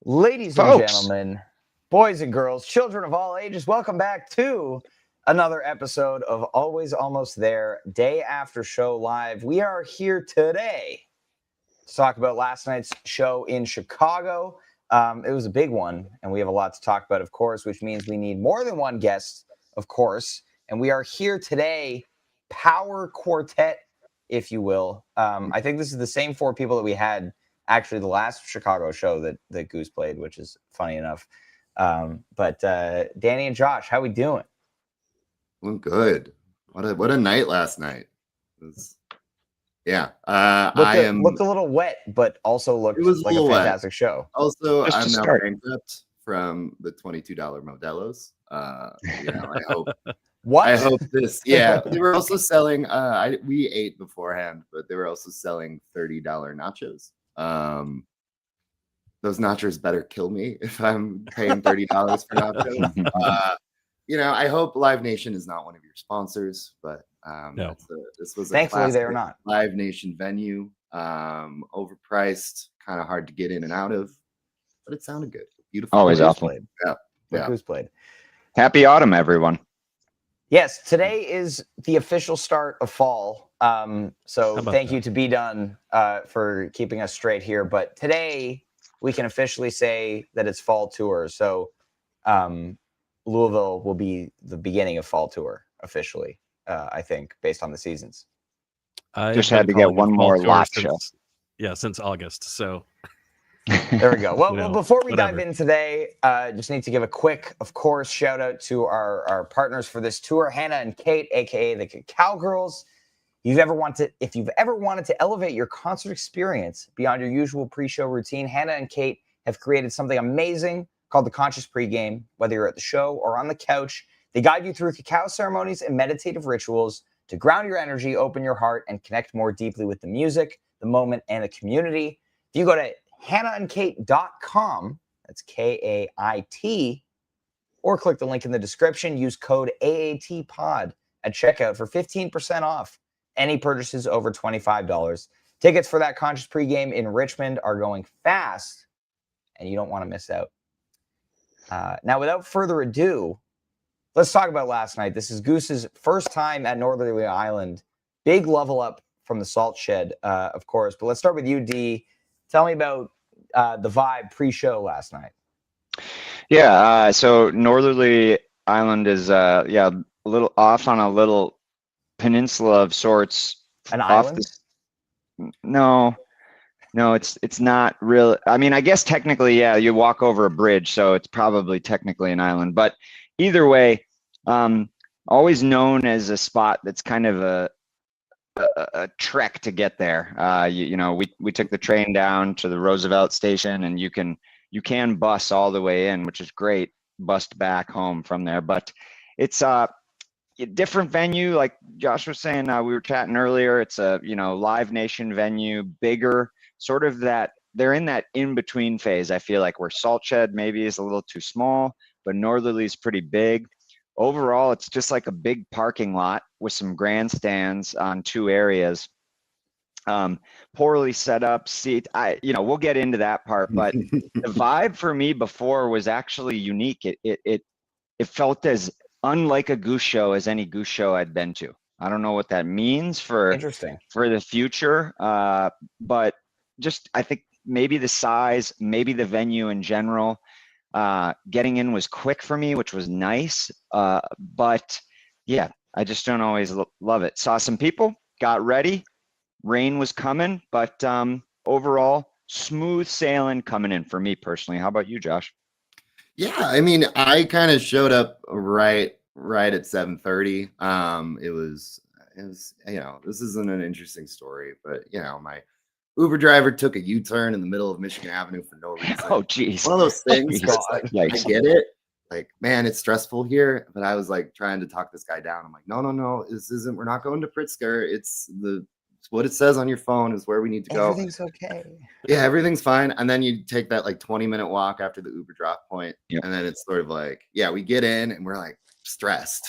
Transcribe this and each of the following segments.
Ladies and gentlemen, boys and girls, children of all ages, welcome back to another episode of Always Almost There, Day After Show Live. We are here today to talk about last night's show in Chicago. It was a big one, and we have a lot to talk about, of course, which means we need more than one guest, of course. And we are here today, power quartet, if you will. I think this is the same four people that we had actually the last Chicago show that Goose played, which is funny enough. But Danny and Josh, how we doing? I'm good. What a night last night. Looked a little wet, but also looked like a fantastic show. Also, I'm now bankrupt from the $22 Modelo's. I hope. What? I hope this. Yeah, they were also selling. We ate beforehand, but they were also selling $30 nachos. Those nachos better kill me if I'm paying $30 for nachos. I hope Live Nation is not one of your sponsors, but no. This was thankfully they're not. Live Nation venue, overpriced, kind of hard to get in and out of, but it sounded good. Beautiful. Always awesome. Who's played? Happy autumn, everyone. Yes, today is the official start of fall. So thank you to Be Done for keeping us straight here. But today we can officially say that it's fall tour. So Louisville will be the beginning of fall tour officially, I think, based on the seasons. I just had to get one more lot show. Since August. So there we go. Well, before we dive in today, just need to give a quick, of course, shout out to our partners for this tour, Hannah and Kait, aka the Cacao Girls. If you've ever wanted to elevate your concert experience beyond your usual pre-show routine, Hannah and Kait have created something amazing called the Conscious Pregame. Whether you're at the show or on the couch, they guide you through cacao ceremonies and meditative rituals to ground your energy, open your heart, and connect more deeply with the music, the moment, and the community. If you go to hannahandkait.com, that's Kait, or click the link in the description, use code AATPOD at checkout for 15% off any purchases over $25. Tickets for that Conscious Pregame in Richmond are going fast, and you don't want to miss out. Now, without further ado, let's talk about last night. This is Goose's first time at Northerly Island. Big level up from the Salt Shed, of course. But let's start with you, D. Tell me about the vibe pre-show last night. Yeah, so Northerly Island is a little off on a little peninsula of sorts. An island? No, it's not real. I mean, I guess technically, yeah, you walk over a bridge, so it's probably technically an island. But either way, always known as a spot that's kind of a trek to get there. We took the train down to the Roosevelt station, and you can bus all the way in, which is great. Bust back home from there, but it's a different venue. Like Josh was saying, we were chatting earlier. It's a Live Nation venue, bigger, sort of that. They're in that in between phase. I feel like where Salt Shed maybe is a little too small, but Northerly is pretty big. Overall, it's just like a big parking lot with some grandstands on two areas. Poorly set up seat. We'll get into that part, but the vibe for me before was actually unique. It felt as unlike a Goose show as any Goose show I'd been to. I don't know what that means for the future, but just I think maybe the size, maybe the venue in general. Getting in was quick for me, which was nice. But yeah, I just don't always love it. Saw some people, got ready. Rain was coming, but overall, smooth sailing coming in for me personally. How about you, Josh? Yeah, I mean, I kind of showed up right at 7:30. It was this isn't an interesting story, but my Uber driver took a U-turn in the middle of Michigan Avenue for no reason. Oh, geez. One of those things. I get it. Like, man, it's stressful here. But I was like trying to talk this guy down. I'm like, no, this isn't. We're not going to Pritzker. It's what it says on your phone is where we need to go. Everything's okay. Yeah, everything's fine. And then you take that like 20-minute walk after the Uber drop point. Yep. And then it's sort of like, yeah, we get in and we're like stressed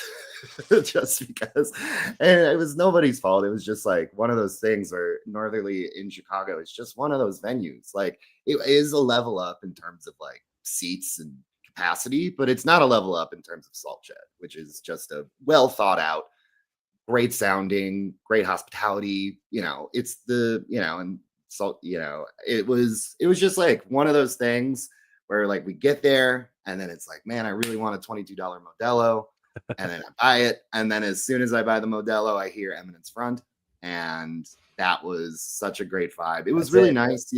just because, and it was nobody's fault. It was just like one of those things where Northerly in Chicago is just one of those venues. Like it is a level up in terms of like seats and capacity, but it's not a level up in terms of Salt Shed, which is just a well thought out, great sounding, great hospitality. It's the, and Salt, it was just like one of those things where like we get there and then it's like, man, I really want a $22 Modelo. And then I buy it. And then as soon as I buy the Modelo, I hear Eminence Front. And that was such a great vibe. It was really nice,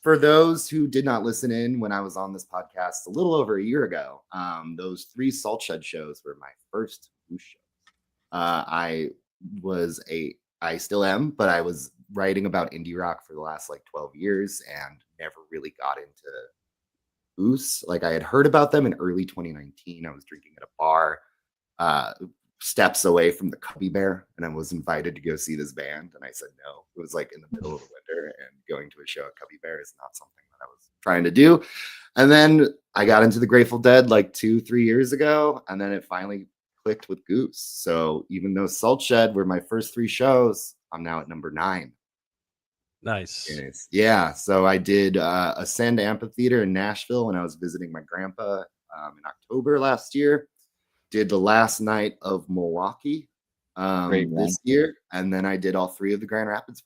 for those who did not listen in when I was on this podcast a little over a year ago, those 3 Salt Shed shows were my first Goose shows. I still am, but I was writing about indie rock for the last like 12 years and never really got into Goose. Like I had heard about them in early 2019. I was drinking at a bar, steps away from the Cubby Bear, and I was invited to go see this band. And I said no. It was like in the middle of the winter, and going to a show at Cubby Bear is not something that I was trying to do. And then I got into the Grateful Dead like 2-3 years ago, and then it finally clicked with Goose. So even though Salt Shed were my first 3 shows, I'm now at number 9. Nice. Yeah. So I did Ascend Amphitheater in Nashville when I was visiting my grandpa in October last year. Did the last night of Milwaukee this year. And then I did all 3 of the Grand Rapids.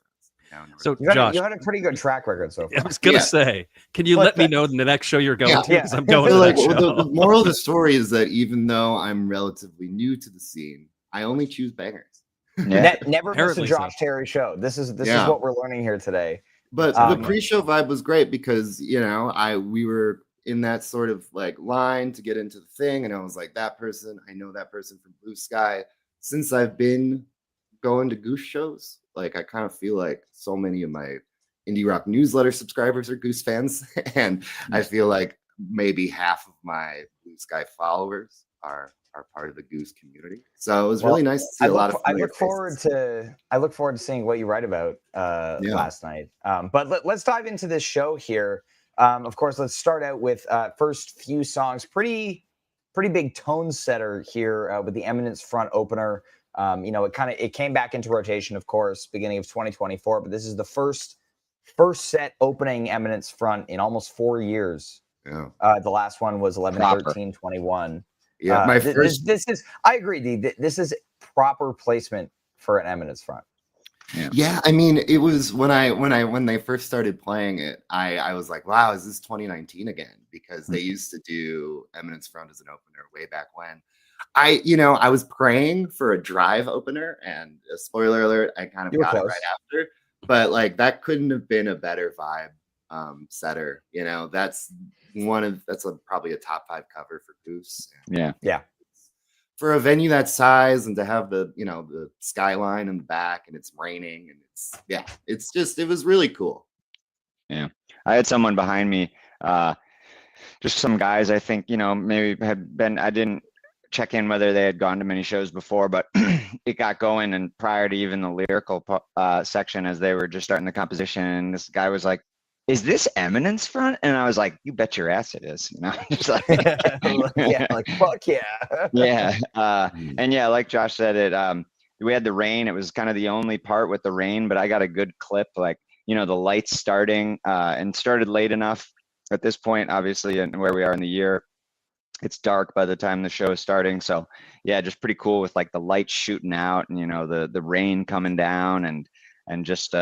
So Josh, you had a pretty good track record so far. I was going to say, can you let me know the next show you're going to? Because I'm going to like, that show. The moral of the story is that even though I'm relatively new to the scene, I only choose bangers. Never miss a Josh Terry show. This is what we're learning here today. But the pre-show vibe was great because we were in that sort of like line to get into the thing, and I was like, that person, I know that person from Blue Sky. Since I've been going to Goose shows, like I kind of feel like so many of my indie rock newsletter subscribers are Goose fans, and I feel like maybe half of my Blue Sky followers are part of the Goose community. So it was really nice to see a lot of. I look forward to seeing what you write about last night. But let's dive into this show here. Of course, let's start out with first few songs. Pretty big tone setter here with the Eminence Front opener. It came back into rotation, of course, beginning of 2024. But this is the first set opening Eminence Front in almost 4 years. Yeah. The last one was 11/13/21. Yeah, my first. This is. I agree. This is proper placement for an Eminence Front. Yeah, I mean, it was when they first started playing it, I was like, wow, is this 2019 again? Because they used to do Eminence Front as an opener way back when. I was praying for a Drive opener, and spoiler alert, I kind of got it right after. But like that couldn't have been a better vibe setter. That's probably a top 5 cover for Goose. Yeah. For a venue that size and to have the skyline in the back and it's raining and it was really cool. Yeah. I had someone behind me, just some guys I think, maybe I didn't check in whether they had gone to many shows before, but it got going, and prior to even the lyrical section, as they were just starting the composition, this guy was like, is this Eminence Front? And I was like, you bet your ass it is. Just like, like fuck yeah. Yeah. And yeah, like Josh said, we had the rain. It was kind of the only part with the rain, but I got a good clip, like, the lights starting and started late enough at this point, obviously, and where we are in the year. It's dark by the time the show is starting. So yeah, just pretty cool with like the lights shooting out and, the rain coming down and just,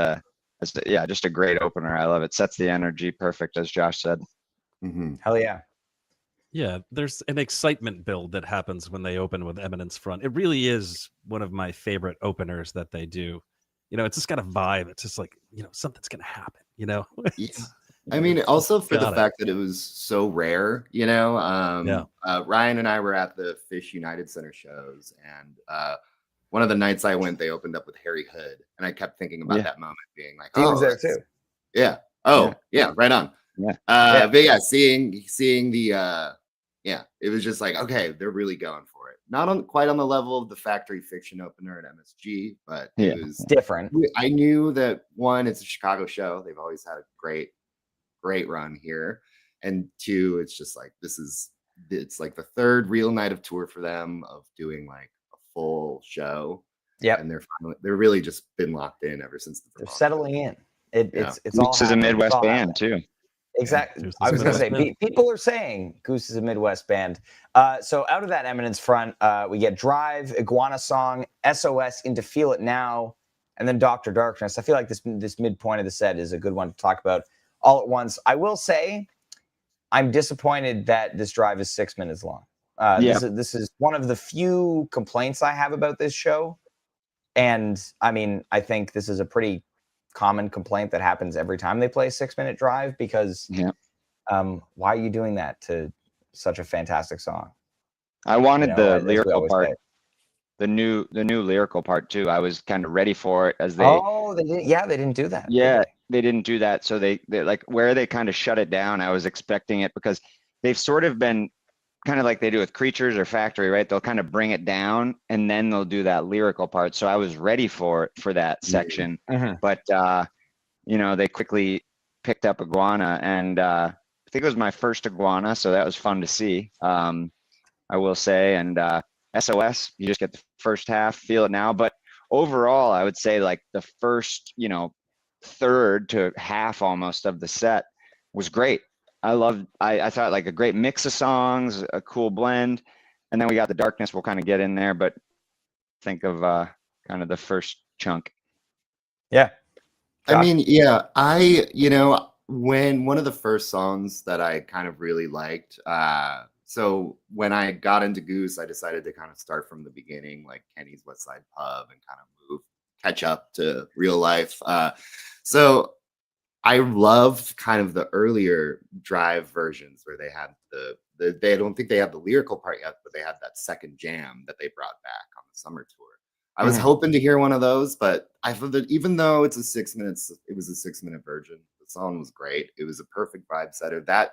just a great opener. I love it. Sets the energy perfect, as Josh said. Mm-hmm. Hell yeah. Yeah, there's an excitement build that happens when they open with Eminence Front. It really is one of my favorite openers that they do. It's just got a vibe. It's just like, something's going to happen, Yeah. I mean, also for the fact that it was so rare, Ryan and I were at the Fish United Center shows, and one of the nights I went, they opened up with Harry Hood, and I kept thinking about that moment, being like, he was there too. Yeah. Oh, yeah. Right on. Yeah. But yeah, seeing the it was just like, okay, they're really going for it. Not quite on the level of the Factory Fiction opener at MSG, but it was different. I knew that one, it's a Chicago show. They've always had a great run here, and 2, it's just like this is it's like the third real night of tour for them, of doing like a full show. Yeah, and they're really just been locked in ever since they're settling in. It's all. Goose is a Midwest band too. Exactly. I was going to say, people are saying Goose is a Midwest band. So out of that Eminence front, we get Drive, Iguana Song, SOS, Into Feel It Now, and then Dr. Darkness. I feel like this midpoint of the set is a good one to talk about all at once. I will say, I'm disappointed that this Drive is 6 minutes long. This is one of the few complaints I have about this show. And I mean, I think this is a pretty common complaint that happens every time they play a 6 minute Drive, because why are you doing that to such a fantastic song? I wanted the lyrical part, the new lyrical part too. I was kind of ready for it as they. Oh, they didn't do that. Yeah, they didn't do that. So they like where they kind of shut it down. I was expecting it, because they've sort of been kind of like they do with Creatures or Factory, right? They'll kind of bring it down and then they'll do that lyrical part. So I was ready for that section, but they quickly picked up Iguana, and I think it was my first Iguana, so that was fun to see. I will say, and SOS, you just get the first half, Feel It Now, but overall, I would say like the first, third to half almost of the set was great. I thought like a great mix of songs, a cool blend, and then we got the Darkness. We'll kind of get in there, but think of kind of the first chunk. Yeah. Josh? I mean, when one of the first songs that I kind of really liked, so when I got into Goose, I decided to kind of start from the beginning, like Kenny's West Side Pub, and kind of catch up to real life. So I loved kind of the earlier Drive versions where they had they don't think they have the lyrical part yet, but they had that second jam that they brought back on the summer tour. I was hoping to hear one of those, but I thought that even though it's a 6 minutes, it was a 6 minute version. The song was great. It was a perfect vibe setter. That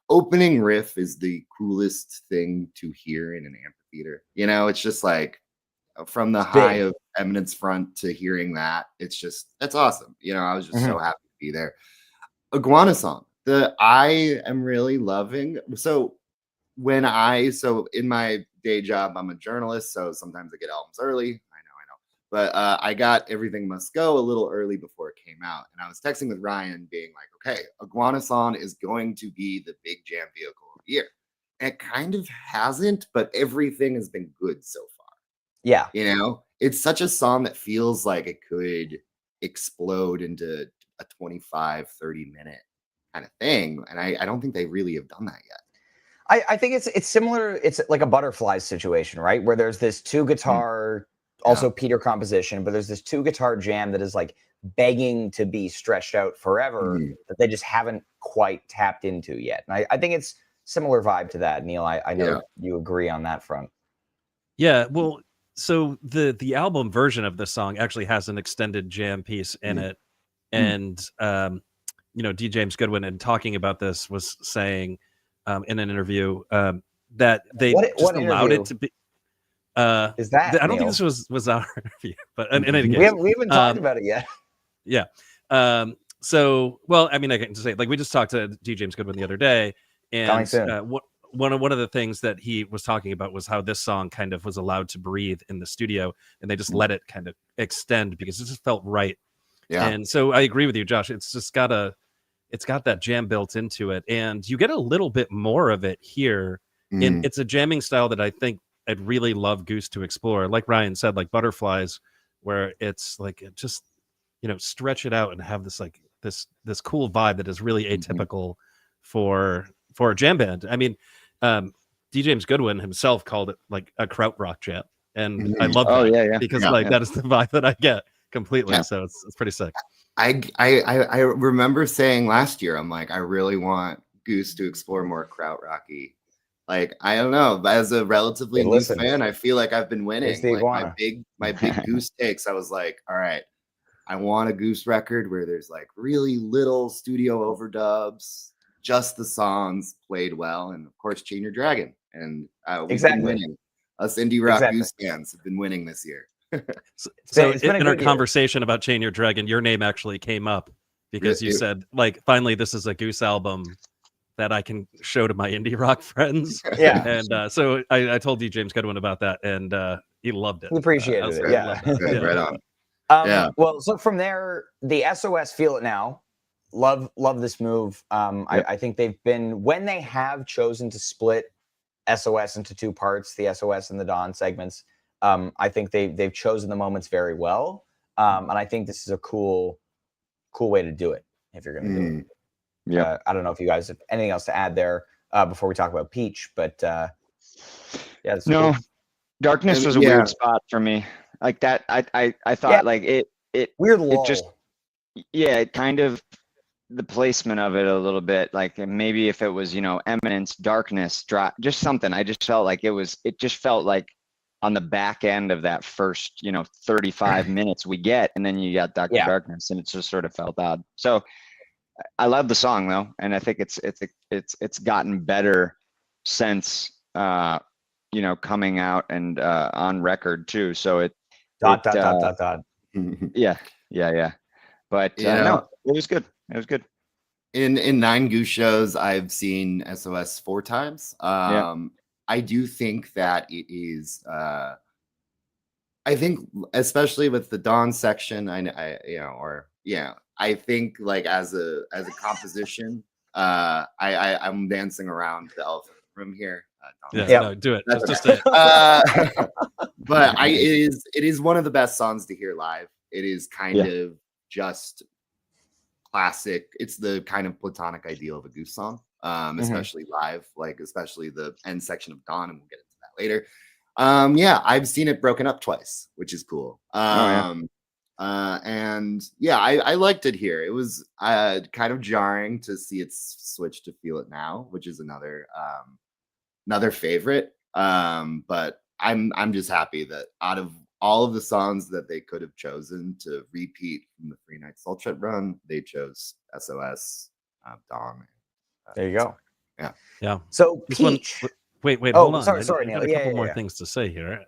opening riff is the coolest thing to hear in an amphitheater. It's just like from the high of Eminence front to hearing that, that's awesome. I was just so happy to be there. Iguana Song, I am really loving. So in my day job, I'm a journalist, so sometimes I get albums early. I know. But I got Everything Must Go a little early before it came out. And I was texting with Ryan being like, okay, Iguana Song is going to be the big jam vehicle of the year. And it kind of hasn't, but everything has been good so far. Yeah. It's such a song that feels like it could explode into a 25, 30 minute kind of thing. And I don't think they really have done that yet. I think it's similar. It's like a Butterflies situation, right? Where there's this 2 guitar, also Peter composition, but there's this 2 guitar jam that is like begging to be stretched out forever that they just haven't quite tapped into yet. And I think it's similar vibe to that, Neil. I know you agree on that front. Yeah, well, so the album version of the song actually has an extended jam piece in it. And, D. James Goodwin, in talking about this, was saying in an interview that they just allowed it to be. Is that I don't think this was our interview, but in any case, we haven't talked about it yet. Yeah. So, well, I mean, I can say, like, we just talked to D. James Goodwin the other day, and one of the things that he was talking about was how this song kind of was allowed to breathe in the studio, and they just let it kind of extend because it just felt right. Yeah. And so I agree with you, Josh. It's got that jam built into it, and you get a little bit more of it here. And it's a jamming style that I think I'd really love Goose to explore. Like Ryan said, like Butterflies, where it's like just stretch it out and have this like this cool vibe that is really atypical for a jam band. I mean, D. James Goodwin himself called it like a krautrock jam, and I love that because that is the vibe that I get completely. So it's pretty sick. I remember saying last year, I'm like, I really want Goose to explore more krautrocky. Like, I don't know, as a relatively new fan, I feel like I've been winning. Like my big Goose takes, I was like, all right, I want a Goose record where there's like really little studio overdubs, just the songs played well, and of course Chain Your Dragon. And we've been winning. Us indie rock Goose fans have been winning this year. So in our conversation about Chain Your Dragon, your name actually came up because you said, like, finally this is a Goose album that I can show to my indie rock friends. Yeah. And so I told you, James Goodwin, about that, and he loved it. He appreciated it. Yeah. Good, right on. Yeah. Well, so from there, the SOS Feel It Now. Love this move. I think they've been, when they have chosen to split SOS into two parts, the SOS and the Dawn segments, I think they've chosen the moments very well. And I think this is a cool way to do it if you're going to do it. Yeah. I don't know if you guys have anything else to add there before we talk about Peach, but yeah. No, cool. Darkness was a weird spot for me. Like that, I thought like it weird lull. It just, it kind of, the placement of it a little bit, like maybe if it was, Eminence, Darkness, drop, just something. I just felt like it just felt like on the back end of that first, 35 minutes we get, and then you got Dr. Darkness, and it just sort of felt odd. So I love the song though, and I think it's gotten better since coming out and on record too. So it dot. Yeah. But no, it was good. It was good. In 9 Goose shows, I've seen SOS 4 times. I do think that it is. I think, especially with the Dawn section, I think like as a composition, I'm dancing around the elephant room here. No, do it. Just it. But it is one of the best songs to hear live. It is kind of just classic. It's the kind of platonic ideal of a Goose song, especially live, like especially the end section of Dawn, and we'll get into that later. I've seen it broken up twice, which is cool. And I liked it here. It was kind of jarring to see it switch to Feel It Now, which is another favorite. But I'm just happy that out of all of the songs that they could have chosen to repeat from the Free Night Soul Trip run, they chose SOS, Dawn. There you go. Yeah. So Peach. Wait, hold on. Sorry, Neil. I got a couple more things to say here.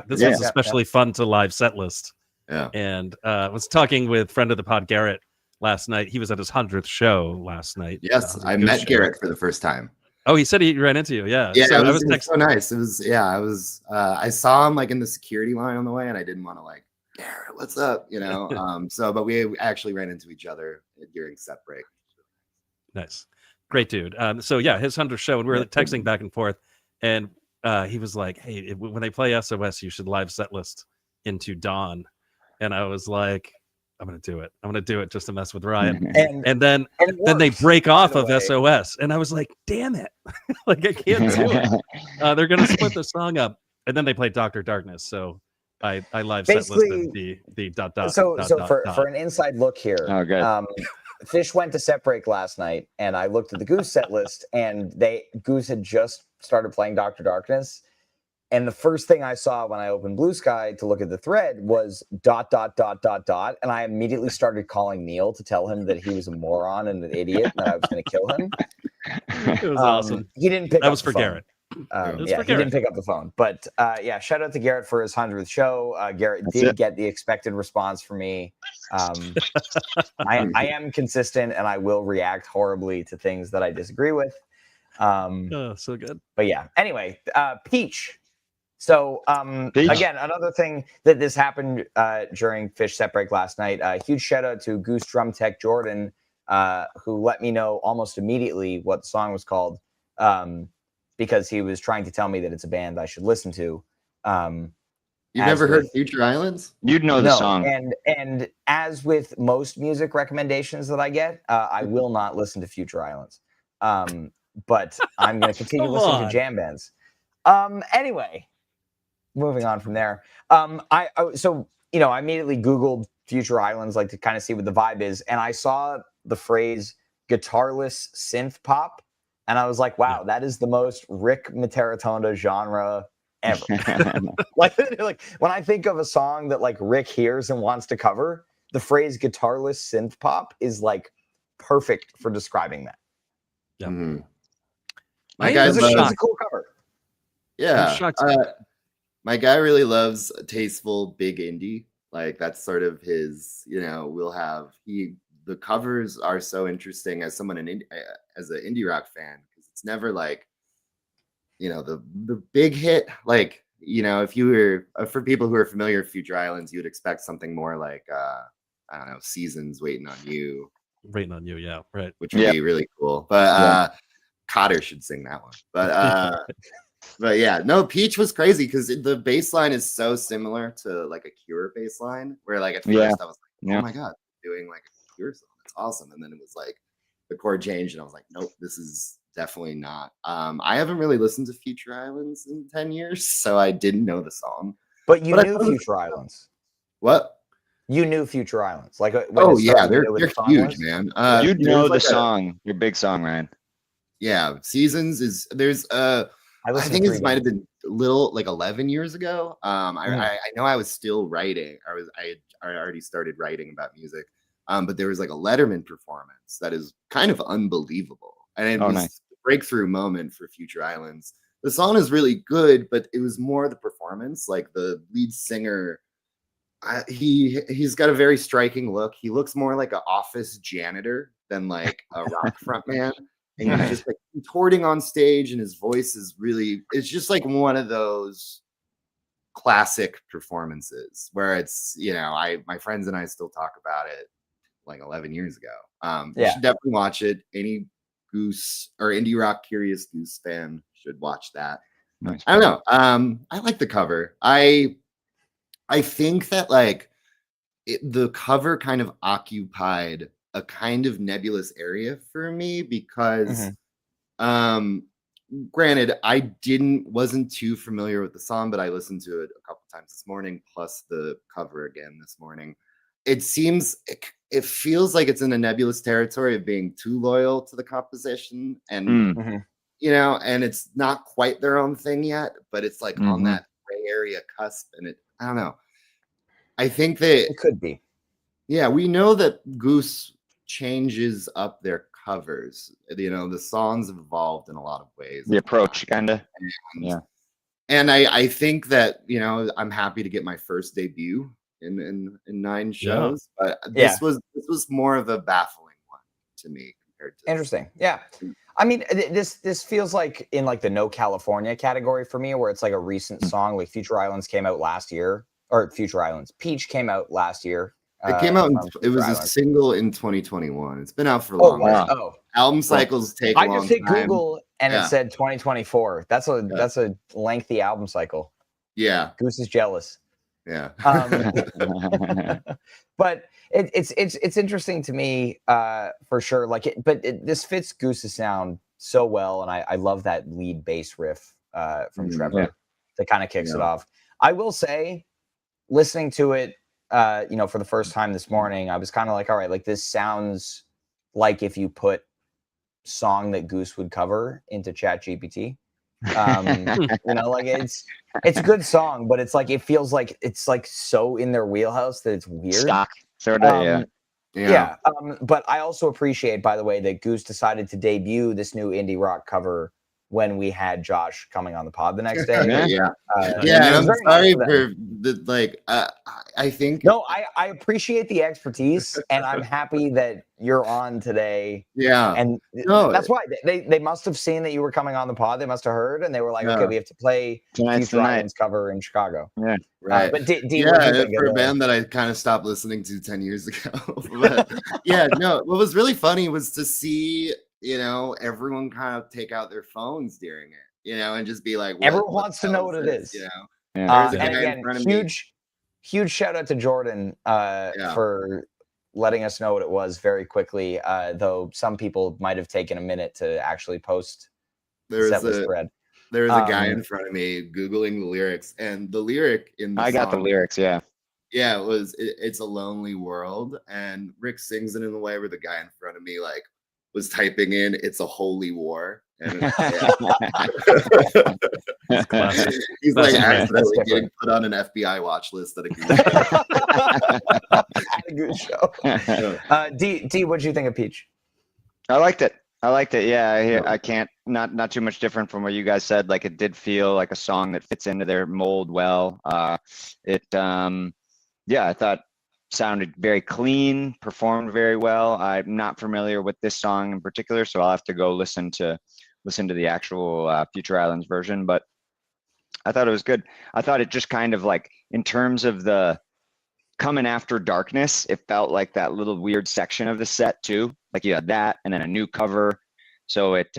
This was especially fun to live set list. Yeah. And I was talking with friend of the pod, Garrett, last night. He was at his 100th show last night. Yes, I met Garrett for the first time. Oh, he said he ran into you. Yeah. Yeah, so it was so nice. It was, I saw him like in the security line on the way, and I didn't want to like, Garrett, what's up? But we actually ran into each other during set break. Nice. Great dude. His 100th show, and we were texting back and forth, and he was like, hey, when they play SOS, you should live set list into Dawn. And I was like, I'm going to do it. I'm going to do it just to mess with Ryan. And then they break off of SOS. And I was like, damn it. Like, I can't do it. They're going to split the song up. And then they played Dr. Darkness. So I live set listed the dot. So for an inside look here, Fish went to set break last night, and I looked at the Goose set list, and Goose had just started playing Dr. Darkness. And the first thing I saw when I opened Blue Sky to look at the thread was ... And I immediately started calling Neil to tell him that he was a moron and an idiot and that I was going to kill him. It was awesome. He didn't pick up That was the for phone. Garrett. He didn't pick up the phone. But shout out to Garrett for his 100th show. Garrett did get the expected response from me. I am consistent, and I will react horribly to things that I disagree with. So good. But yeah, anyway, Peach. So again, another thing that this happened during Fish set break last night. Huge shout out to Goose drum tech Jordan, who let me know almost immediately what the song was called, because he was trying to tell me that it's a band I should listen to. You've never heard Future Islands? You'd know the song. And as with most music recommendations that I get, I will not listen to Future Islands. But I'm going to continue listening to jam bands. Anyway. Moving on from there. I immediately Googled Future Islands, like to kind of see what the vibe is. And I saw the phrase guitarless synth pop. And I was like, wow, that is the most Rick Materatonda genre ever. like when I think of a song that like Rick hears and wants to cover, the phrase guitarless synth pop is like perfect for describing that. Yeah. Mm-hmm. It's a cool cover. Yeah. My guy really loves tasteful big indie. Like that's sort of his, the the covers are so interesting as someone as an indie rock fan, because it's never like, you know, the big hit. Like, you know, if you were for people who are familiar with Future Islands, you would expect something more like I don't know, Seasons, Waiting on You. Waiting on You, yeah, right. Which would be really cool. But Cotter should sing that one. But yeah, no, Peach was crazy because the bass line is so similar to like a Cure bass line, where like at first I was like, oh my God, doing like a Cure song. That's awesome. And then it was like the chord changed and I was like, nope, this is definitely not. I haven't really listened to Future Islands in 10 years, so I didn't know the song. But you knew Future Islands. What? You knew Future Islands. Like, they're huge, man. You know the song, your big song, Ryan. Yeah, Seasons is I think it might have been a little like 11 years ago. I know I was still writing. I already started writing about music. But there was like a Letterman performance that is kind of unbelievable, and it was a breakthrough moment for Future Islands. The song is really good, but it was more the performance. Like the lead singer, he's got a very striking look. He looks more like an office janitor than like a rock front man. And he's just like contorting on stage, and his voice is it's just like one of those classic performances where it's, you know, my friends and I still talk about it like 11 years ago. You should definitely watch it. Any Goose or indie rock curious Goose fan should watch that. Nice. I don't know. I like the cover. I think that like the cover kind of occupied a kind of nebulous area for me because granted, I wasn't too familiar with the song, but I listened to it a couple times this morning, plus the cover again this morning. It feels like it's in a nebulous territory of being too loyal to the composition, and you know, and it's not quite their own thing yet, but it's like on that gray area cusp, and I don't know. I think that it could be. Yeah, we know that Goose changes up their covers. You know, the songs have evolved in a lot of ways. The approach, kind of. And I think that, you know, I'm happy to get my first debut in 9 shows, but this was more of a baffling one to me compared to interesting. Yeah. I mean, this feels like in like the No California category for me, where it's like a recent song. Like Future Islands came out last year, or Future Islands. Peach came out last year. It came out. It was a single in 2021. It's been out for a long time. Album cycles take a long time. I just hit Google and it said 2024. That's a lengthy album cycle. Yeah, Goose is jealous. Yeah, but it's interesting to me for sure. Like this fits Goose's sound so well, and I love that lead bass riff from Trevor that kind of kicks it off. I will say, listening to it, you know, for the first time this morning, I was kind of like, all right, like this sounds like if you put song that Goose would cover into ChatGPT. You know, like it's a good song, but it's like it feels like it's like so in their wheelhouse that it's weird. Stock, sort of, but I also appreciate, by the way, that Goose decided to debut this new indie rock cover when we had Josh coming on the pod the next day. And I'm sorry for the like. I think I appreciate the expertise, and I'm happy that you're on today. Yeah, and that's why they must have seen that you were coming on the pod. They must have heard, and they were like, okay, we have to play Future Islands cover in Chicago. Yeah, right. But D, for a band that I kind of stopped listening to 10 years ago. But what was really funny was to see, you know, everyone kind of take out their phones during it, you know, and just be like, everyone wants to know what it is, you know. And again, huge shout out to Jordan for letting us know what it was very quickly, though some people might have taken a minute to actually post the setlist thread. There was a guy in front of me Googling the lyrics, and the lyric in the song, got the lyrics, yeah, it was It's a Lonely World, and Rick sings it in a way where the guy in front of me like was typing in "It's a Holy War," and he's like accidentally getting put on an FBI watch list at a Goose show. D, what'd you think of Peach? I liked it. Yeah, I can't not too much different from what you guys said. Like, it did feel like a song that fits into their mold well. I thought sounded very clean, performed very well. I'm not familiar with this song in particular, so I'll have to go listen to the actual Future Islands version. But I thought it was good. I thought it just kind of like, in terms of the coming after darkness, it felt like that little weird section of the set too. Like you had that, and then a new cover. So it,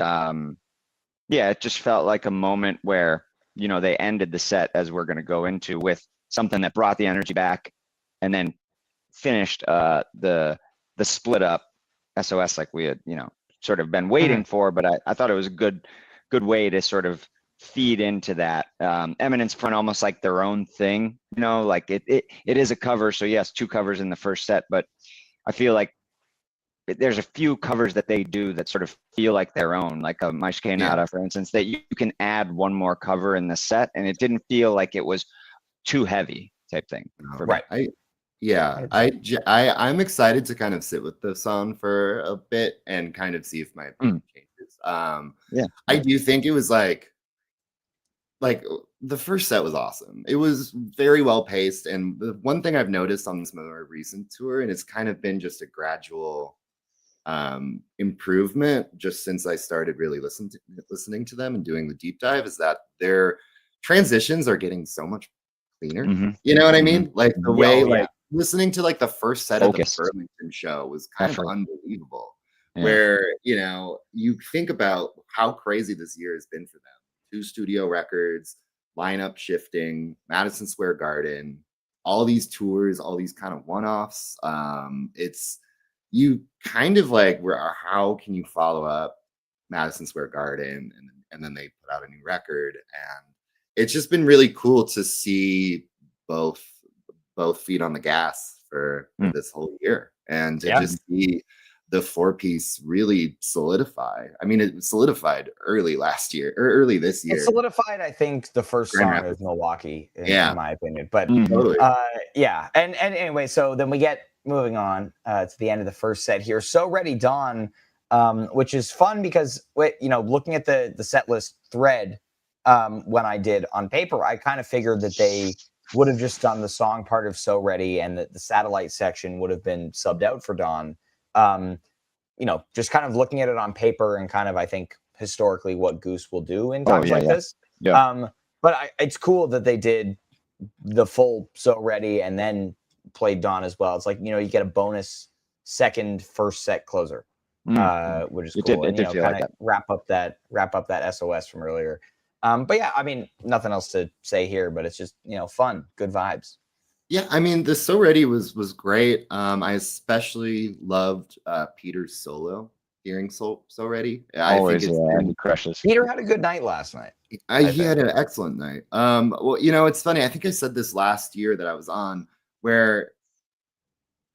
it just felt like a moment where, they ended the set, as we're going to go into, with something that brought the energy back, and then finished the split up SOS like we had, sort of been waiting for. But I thought it was a good way to sort of feed into that. Eminence Front, almost like their own thing, like it is a cover. So yes, 2 covers in the first set, but I feel like there's a few covers that they do that sort of feel like their own, like a Mais Que Nada, for instance, that you can add one more cover in the set, and it didn't feel like it was too heavy type thing. Right. I'm excited to kind of sit with the song for a bit and kind of see if my opinion changes. I do think it was like the first set was awesome. It was very well paced, and the one thing I've noticed on this more recent tour, and it's kind of been just a gradual improvement just since I started really listening to them and doing the deep dive, is that their transitions are getting so much cleaner. You know what I mean? Like the way, listening to like the first set of the Burlington show was kind of unbelievable. Where you think about how crazy this year has been for them. 2 studio records, lineup shifting, Madison Square Garden, all these tours, all these kind of one-offs. It's, you kind of like, how can you follow up Madison Square Garden and then they put out a new record, and it's just been really cool to see both feet on the gas for this whole year, and to just see the 4-piece really solidify. I mean, it solidified early last year or early this year. It solidified, I think, the first song is Milwaukee, in my opinion. But totally. And anyway, so then we get moving on to the end of the first set here. So Ready Dawn, which is fun because looking at the set list thread when I did on paper, I kind of figured that they would have just done the song part of So Ready, and the satellite section would have been subbed out for Dawn. Just kind of looking at it on paper, and kind of, I think, historically what Goose will do in times like this. But it's cool that they did the full So Ready and then played Dawn as well. It's like, you get a bonus second first set closer, which is cool. It did feel kind like of wrap up that SOS from earlier. But yeah, I mean, nothing else to say here, but it's just, fun, good vibes. Yeah, I mean, the So Ready was great. I especially loved Peter's solo, hearing So Ready. Always, he crushes. Peter had a good night last night. He had an excellent night. Well, it's funny. I think I said this last year that I was on, where,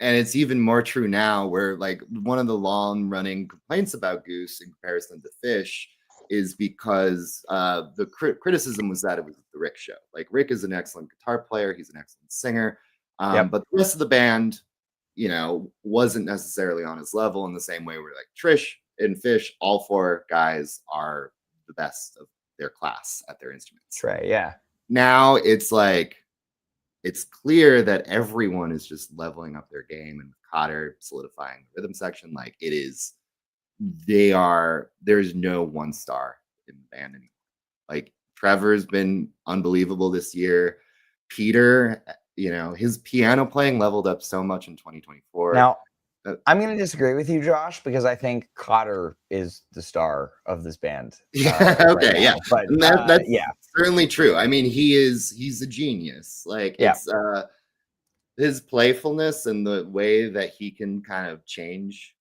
and it's even more true now, where like one of the long running complaints about Goose in comparison to Fish is because the criticism was that it was the Rick show. Like, Rick is an excellent guitar player, he's an excellent singer, but the rest of the band, wasn't necessarily on his level, in the same way where like Trish and Fish, all 4 guys are the best of their class at their instruments. Right, yeah. Now it's like, it's clear that everyone is just leveling up their game, and Cotter solidifying the rhythm section. Like, it is, there's no one star in the band anymore. Like, Trevor's been unbelievable this year. Peter, his piano playing leveled up so much in 2024. Now, I'm going to disagree with you, Josh, because I think Cotter is the star of this band. Okay, right, but that's certainly true. I mean, he's a genius. Like, it's his playfulness and the way that he can kind of change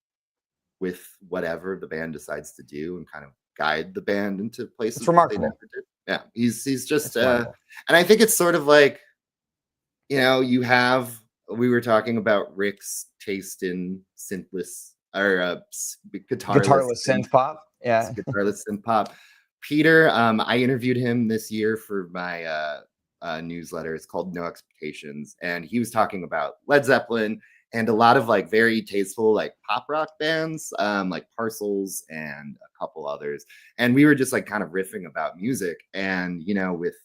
with whatever the band decides to do, and kind of guide the band into places. It's remarkable. Yeah, he's just and I think it's sort of like, we were talking about Rick's taste in synthless or guitarless synth pop. Yeah, guitarless synth pop. Peter, I interviewed him this year for my newsletter. It's called No Expectations, and he was talking about Led Zeppelin and a lot of like very tasteful like pop rock bands, like Parcels and a couple others. And we were just like kind of riffing about music, and with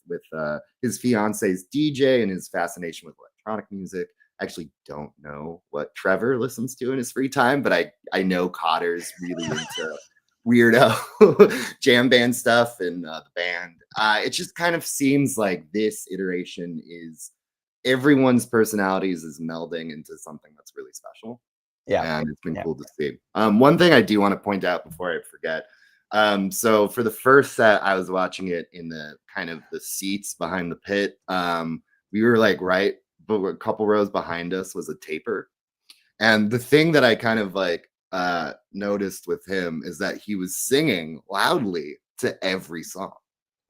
his fiance's DJ and his fascination with electronic music, actually don't know what Trevor listens to in his free time, but I know Cotter's really into weirdo jam band stuff and the band. It just kind of seems like this iteration is everyone's personalities is melding into something that's really special. Yeah. And it's been cool to see. One thing I do want to point out before I forget. So for the first set, I was watching it in the kind of the seats behind the pit. We were like but a couple rows behind us was a taper. And the thing that I kind of like noticed with him is that he was singing loudly to every song.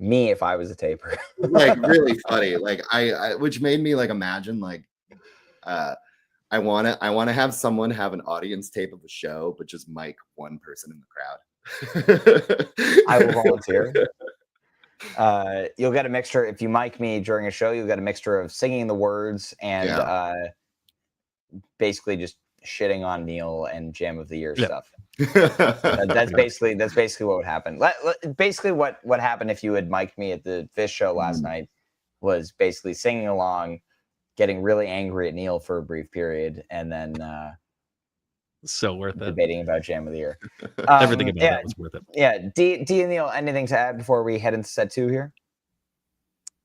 Me, if I was a taper. Like really funny. Like I which made me like imagine like I want to have someone have an audience tape of a show, but just mic one person in the crowd. I will volunteer. You'll get a mixture. If you mic me during a show, you'll get a mixture of singing the words and basically just shitting on Neil and Jam of the Year stuff. That's basically what would happen. Basically what happened if you had mic'd me at the Fish show last night was basically singing along, getting really angry at Neil for a brief period, and then so worth it. Debating about Jam of the Year. Everything about that was worth it. Yeah. D and Neil, anything to add before we head into set 2 here?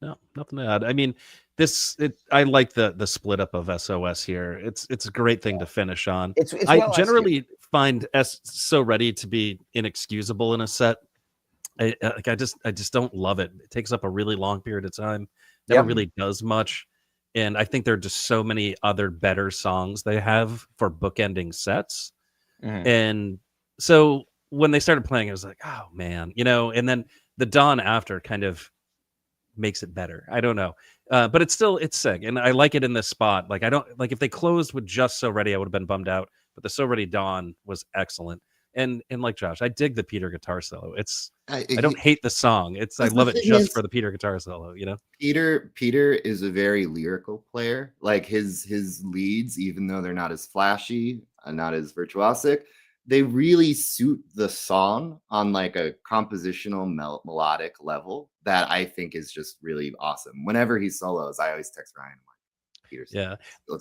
No, nothing to add. I mean, I like the split up of SOS here. It's a great thing to finish on. It's I generally find So Ready to be inexcusable in a set. I just don't love it. It takes up a really long period of time. Never really does much. And I think there are just so many other better songs they have for bookending sets. And so when they started playing, I was like, oh man, and then the Dawn after kind of makes it better. I don't know. But it's sick. And I like it in this spot. Like, I don't like if they closed with just So Ready, I would have been bummed out. But the So Ready Dawn was excellent. And like Josh, I dig the Peter guitar solo. I don't hate the song. I love it just for the Peter guitar solo, Peter is a very lyrical player. Like his leads, even though they're not as flashy and not as virtuosic, they really suit the song on like a compositional melodic level that I think is just really awesome. Whenever he solos, I always text Ryan. Yeah.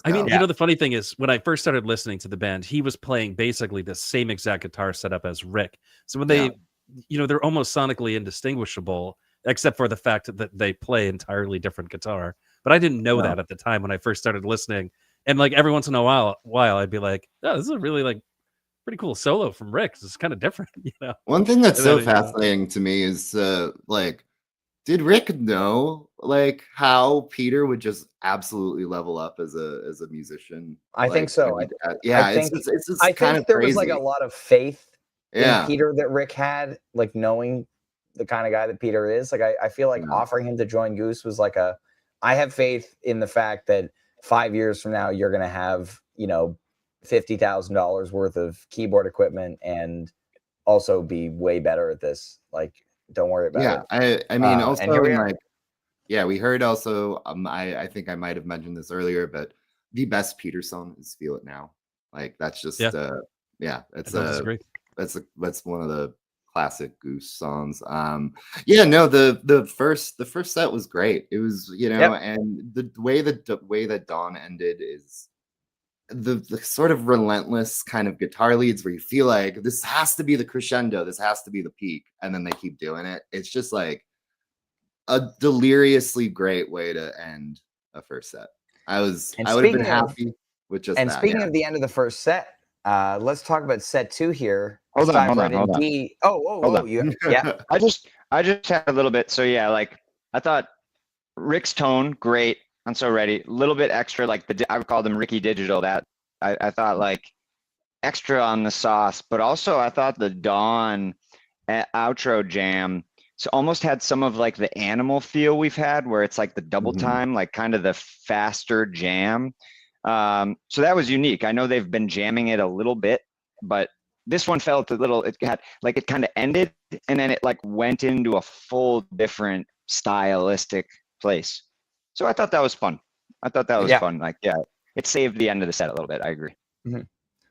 I mean, the funny thing is when I first started listening to the band, he was playing basically the same exact guitar setup as Rick. So when they, they're almost sonically indistinguishable, except for the fact that they play entirely different guitar. But I didn't know that at the time when I first started listening. And like every once in a while I'd be like, oh, this is a really like pretty cool solo from Rick. It's kind of different, One thing that's so fascinating to me is like, did Rick know like how Peter would just absolutely level up as a musician? I think so. It's just I kind think of there crazy. was like a lot of faith in Peter that Rick had, like knowing the kind of guy that Peter is. Like I feel like offering him to join Goose was like I have faith in the fact that 5 years from now you're gonna have, $50,000 worth of keyboard equipment and also be way better at this. Like, don't worry about it. I mean, also like, we heard also. I think I might have mentioned this earlier, but the best Peter song is "Feel It Now." Like that's just that's one of the classic Goose songs. The first set was great. It was and the way that Dawn ended is the sort of relentless kind of guitar leads where you feel like this has to be the crescendo, this has to be the peak, and then they keep doing it. It's just like a deliriously great way to end a first set. I would have been happy with just that. And speaking of the end of the first set, let's talk about set 2 here. Hold on. I just had a little bit. So like I thought Rick's tone great. I'm So Ready. A little bit extra, like I would call them Ricky Digital. That I thought like extra on the sauce, but also I thought the Dawn outro jam almost had some of like the Animal feel we've had, where it's like the double time, like kind of the faster jam. So that was unique. I know they've been jamming it a little bit, but this one felt a little. It had like it kind of ended and then it like went into a full different stylistic place. So I thought that was fun. Fun. Like, it saved the end of the set a little bit. I agree.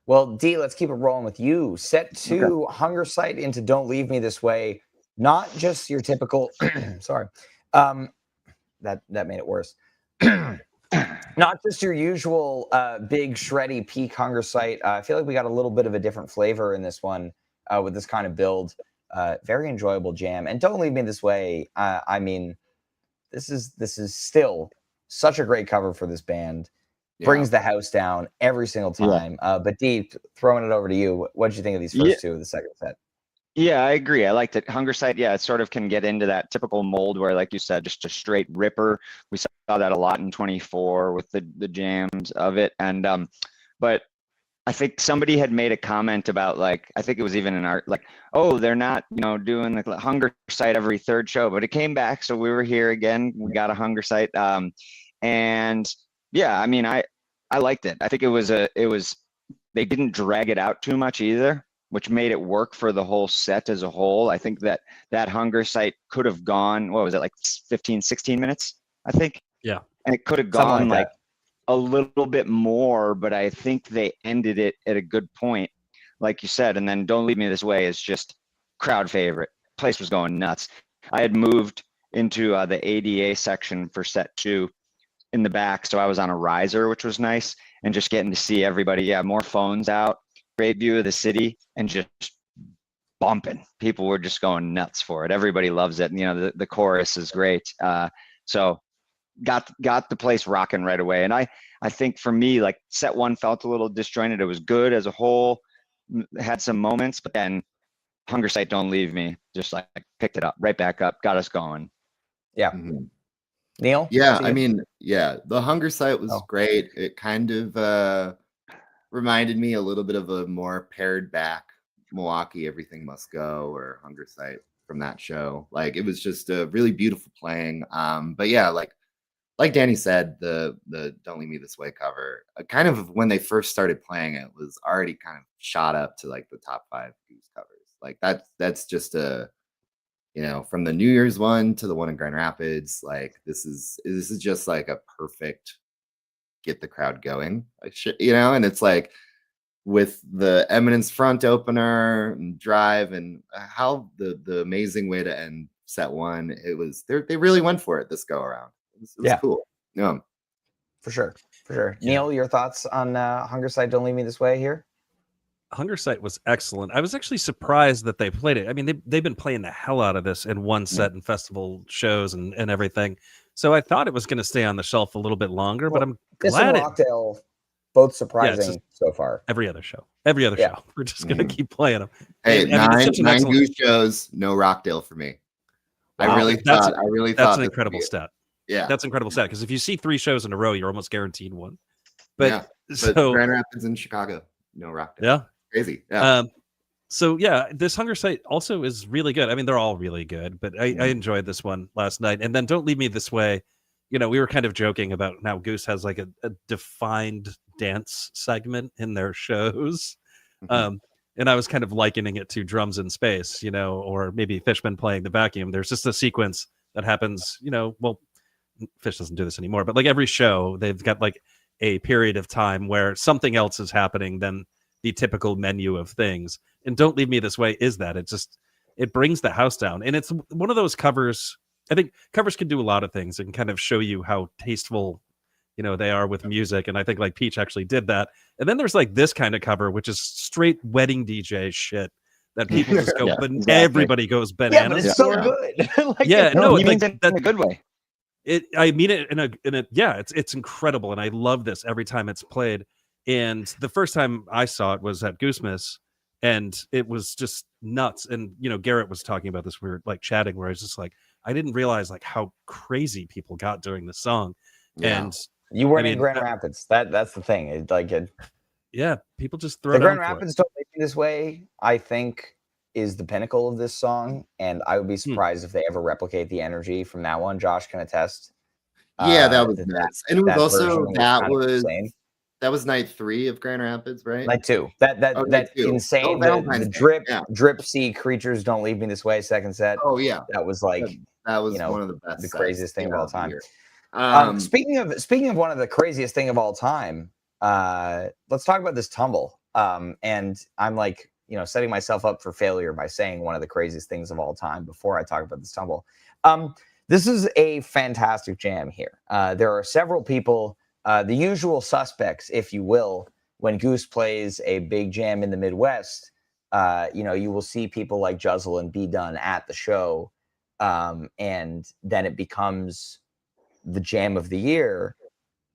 Well, D, let's keep it rolling with you. Set 2, Hunger Sight into Don't Leave Me This Way. Not just your typical, sorry. That made it worse. Not just your usual big, shreddy peak hunger sight. I feel like we got a little bit of a different flavor in this one with this kind of build. Very enjoyable jam. And Don't Leave Me This Way. I mean, this is still such a great cover for this band. Brings the house down every single time. But Deep, throwing it over to you. What did you think of these first two of the second set? Yeah, I agree. I liked it. Hunger Sight, yeah, it sort of can get into that typical mold where, like you said, just a straight ripper. We saw that a lot in 24 with the jams of it. And but I think somebody had made a comment about, like, I think it was even in art, like, oh, they're not, doing the Hunger Sight every third show, but it came back. So we were here again. We got a Hunger Sight. And yeah, I mean, I liked it. I think it was they didn't drag it out too much either, which made it work for the whole set as a whole. I think that Hunger Sight could have gone, what was it, like 15, 16 minutes, I think? Yeah. And it could have gone like a little bit more, but I think they ended it at a good point, like you said. And then Don't Leave Me This Way is just crowd favorite. Place was going nuts. I had moved into the ADA section for set 2 in the back, so I was on a riser, which was nice, and just getting to see everybody. Yeah, more phones out, great view of the city, and just bumping. People were just going nuts for it. Everybody loves it. And, the chorus is great. So got the place rocking right away. And I think for me, like, set 1 felt a little disjointed. It was good as a whole, had some moments, but then Hunger Sight, Don't Leave Me, just like picked it up, right back up, got us going. Yeah. Mm-hmm. Neil? Yeah, I mean, the Hunger Sight was great. It kind of reminded me a little bit of a more pared back Milwaukee Everything Must Go or Hunger Sight from that show. Like, it was just a really beautiful playing. But yeah, like Danny said, the Don't Leave Me This Way cover, kind of when they first started playing it, was already kind of shot up to like the top 5 Goose covers. Like that's just from the New Year's one to the one in Grand Rapids, like this is just like a perfect get the crowd going, like, and it's like with the Eminence front opener and drive and how the amazing way to end set 1. It was they really went for it this go around. It was cool. Yeah, for sure. Neil, your thoughts on Hunger Sight, Don't Leave Me This Way here? Hunger Sight was excellent. I was actually surprised that they played it. I mean, they've been playing the hell out of this in one set and festival shows and everything. So I thought it was going to stay on the shelf a little bit longer, but I'm glad Rockdale, both surprising so far. Every other show. We're just going to keep playing them. Hey, nine Goose shows, no Rockdale for me. Wow. I really thought that's an incredible stat. Yeah, that's an incredible stat, because if you see 3 shows in a row, you're almost guaranteed one. But Grand Rapids and Chicago, no Rockdale. Yeah. Crazy. Yeah. So yeah, this Hunger Sight also is really good. I mean, they're all really good, but I enjoyed this one last night. And then Don't Leave Me This Way, we were kind of joking about now Goose has like a defined dance segment in their shows. And I was kind of likening it to Drums in Space, or maybe Fishman playing the vacuum. There's just a sequence that happens, well, Fish doesn't do this anymore, but like every show, they've got like a period of time where something else is happening than the typical menu of things. And Don't Leave Me This Way is that. It brings the house down. And it's one of those covers. I think covers can do a lot of things and kind of show you how tasteful, they are with music. And I think like Peach actually did that. And then there's like this kind of cover, which is straight wedding DJ shit that people just go, but everybody goes bananas. Yeah, but it's so good. That's in a good way. I mean it in a it's incredible. And I love this every time it's played. And the first time I saw it was at Goosemas, and it was just nuts. And Garrett was talking about this. We were like chatting, where I was just like, I didn't realize like how crazy people got during the song. Yeah. And you weren't in Grand Rapids. That's the thing. Yeah, people just throw the it Grand Rapids Don't Leave Me This Way, I think, is the pinnacle of this song, and I would be surprised if they ever replicate the energy from that one. Josh can attest. Yeah, that was nuts. And it was also that was night 3 of Grand Rapids, right? Night 2. That insane drip sea Creatures Don't Leave Me This Way second set. Oh yeah, that was like that was one of the best, the craziest thing of all time. Speaking of one of the craziest thing of all time, let's talk about this tumble. And I'm like, setting myself up for failure by saying one of the craziest things of all time before I talk about this tumble. This is a fantastic jam here. There are several people the usual suspects, if you will, when Goose plays a big jam in the Midwest, you will see people like Juzzle and B Done at the show, and then it becomes the jam of the year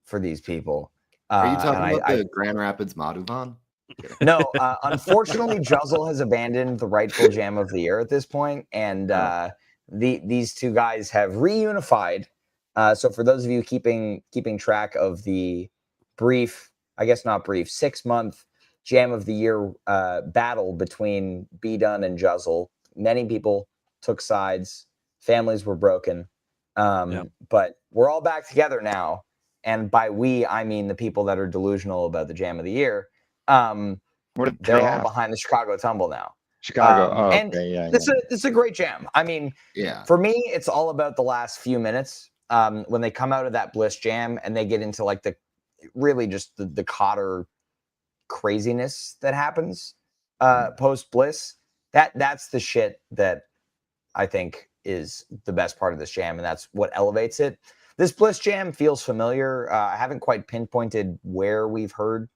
for these people. Are you talking about the Grand Rapids Madhuvan? No, unfortunately, Juzzle has abandoned the rightful jam of the year at this point, and these two guys have reunified. So for those of you keeping track of the brief, I guess not brief, 6-month jam of the year battle between B Dun and Juzzle, many people took sides, families were broken, but we're all back together now. And by we, I mean the people that are delusional about the jam of the year. They're all behind the Chicago Tumble now. Chicago. This is a great jam. I mean, for me, it's all about the last few minutes when they come out of that Bliss jam and they get into like the Cotter craziness that happens post Bliss. That's the shit that I think is the best part of this jam, and that's what elevates it. This Bliss jam feels familiar. I haven't quite pinpointed where we've heard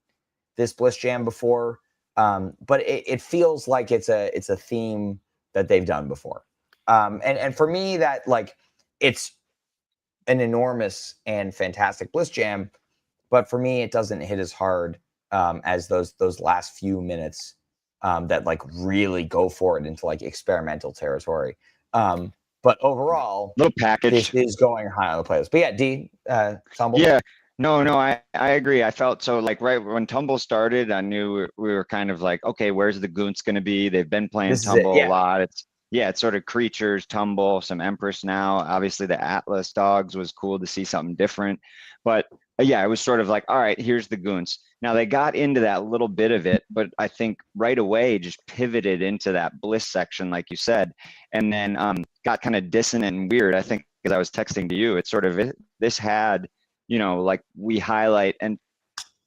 this Bliss jam before, but it feels like it's a theme that they've done before. And for me, that like it's an enormous and fantastic Bliss jam, but for me, it doesn't hit as hard as those last few minutes that like really go for it into like experimental territory. But overall, little package. This is going high on the playlist. But yeah, D, Tumble. Yeah, no, I agree. I felt so like right when Tumble started, I knew we were kind of like, okay, where's the Goons going to be? They've been playing Tumble a lot. It's sort of Creatures, Tumble, some Empress now. Obviously, the Atlas Dogs was cool to see something different. But yeah, it was sort of like, all right, here's the Goons. Now they got into that little bit of it, but I think right away just pivoted into that Bliss section, like you said, and then got kind of dissonant and weird. I think because I was texting to you, it's sort of this had, like we highlight, and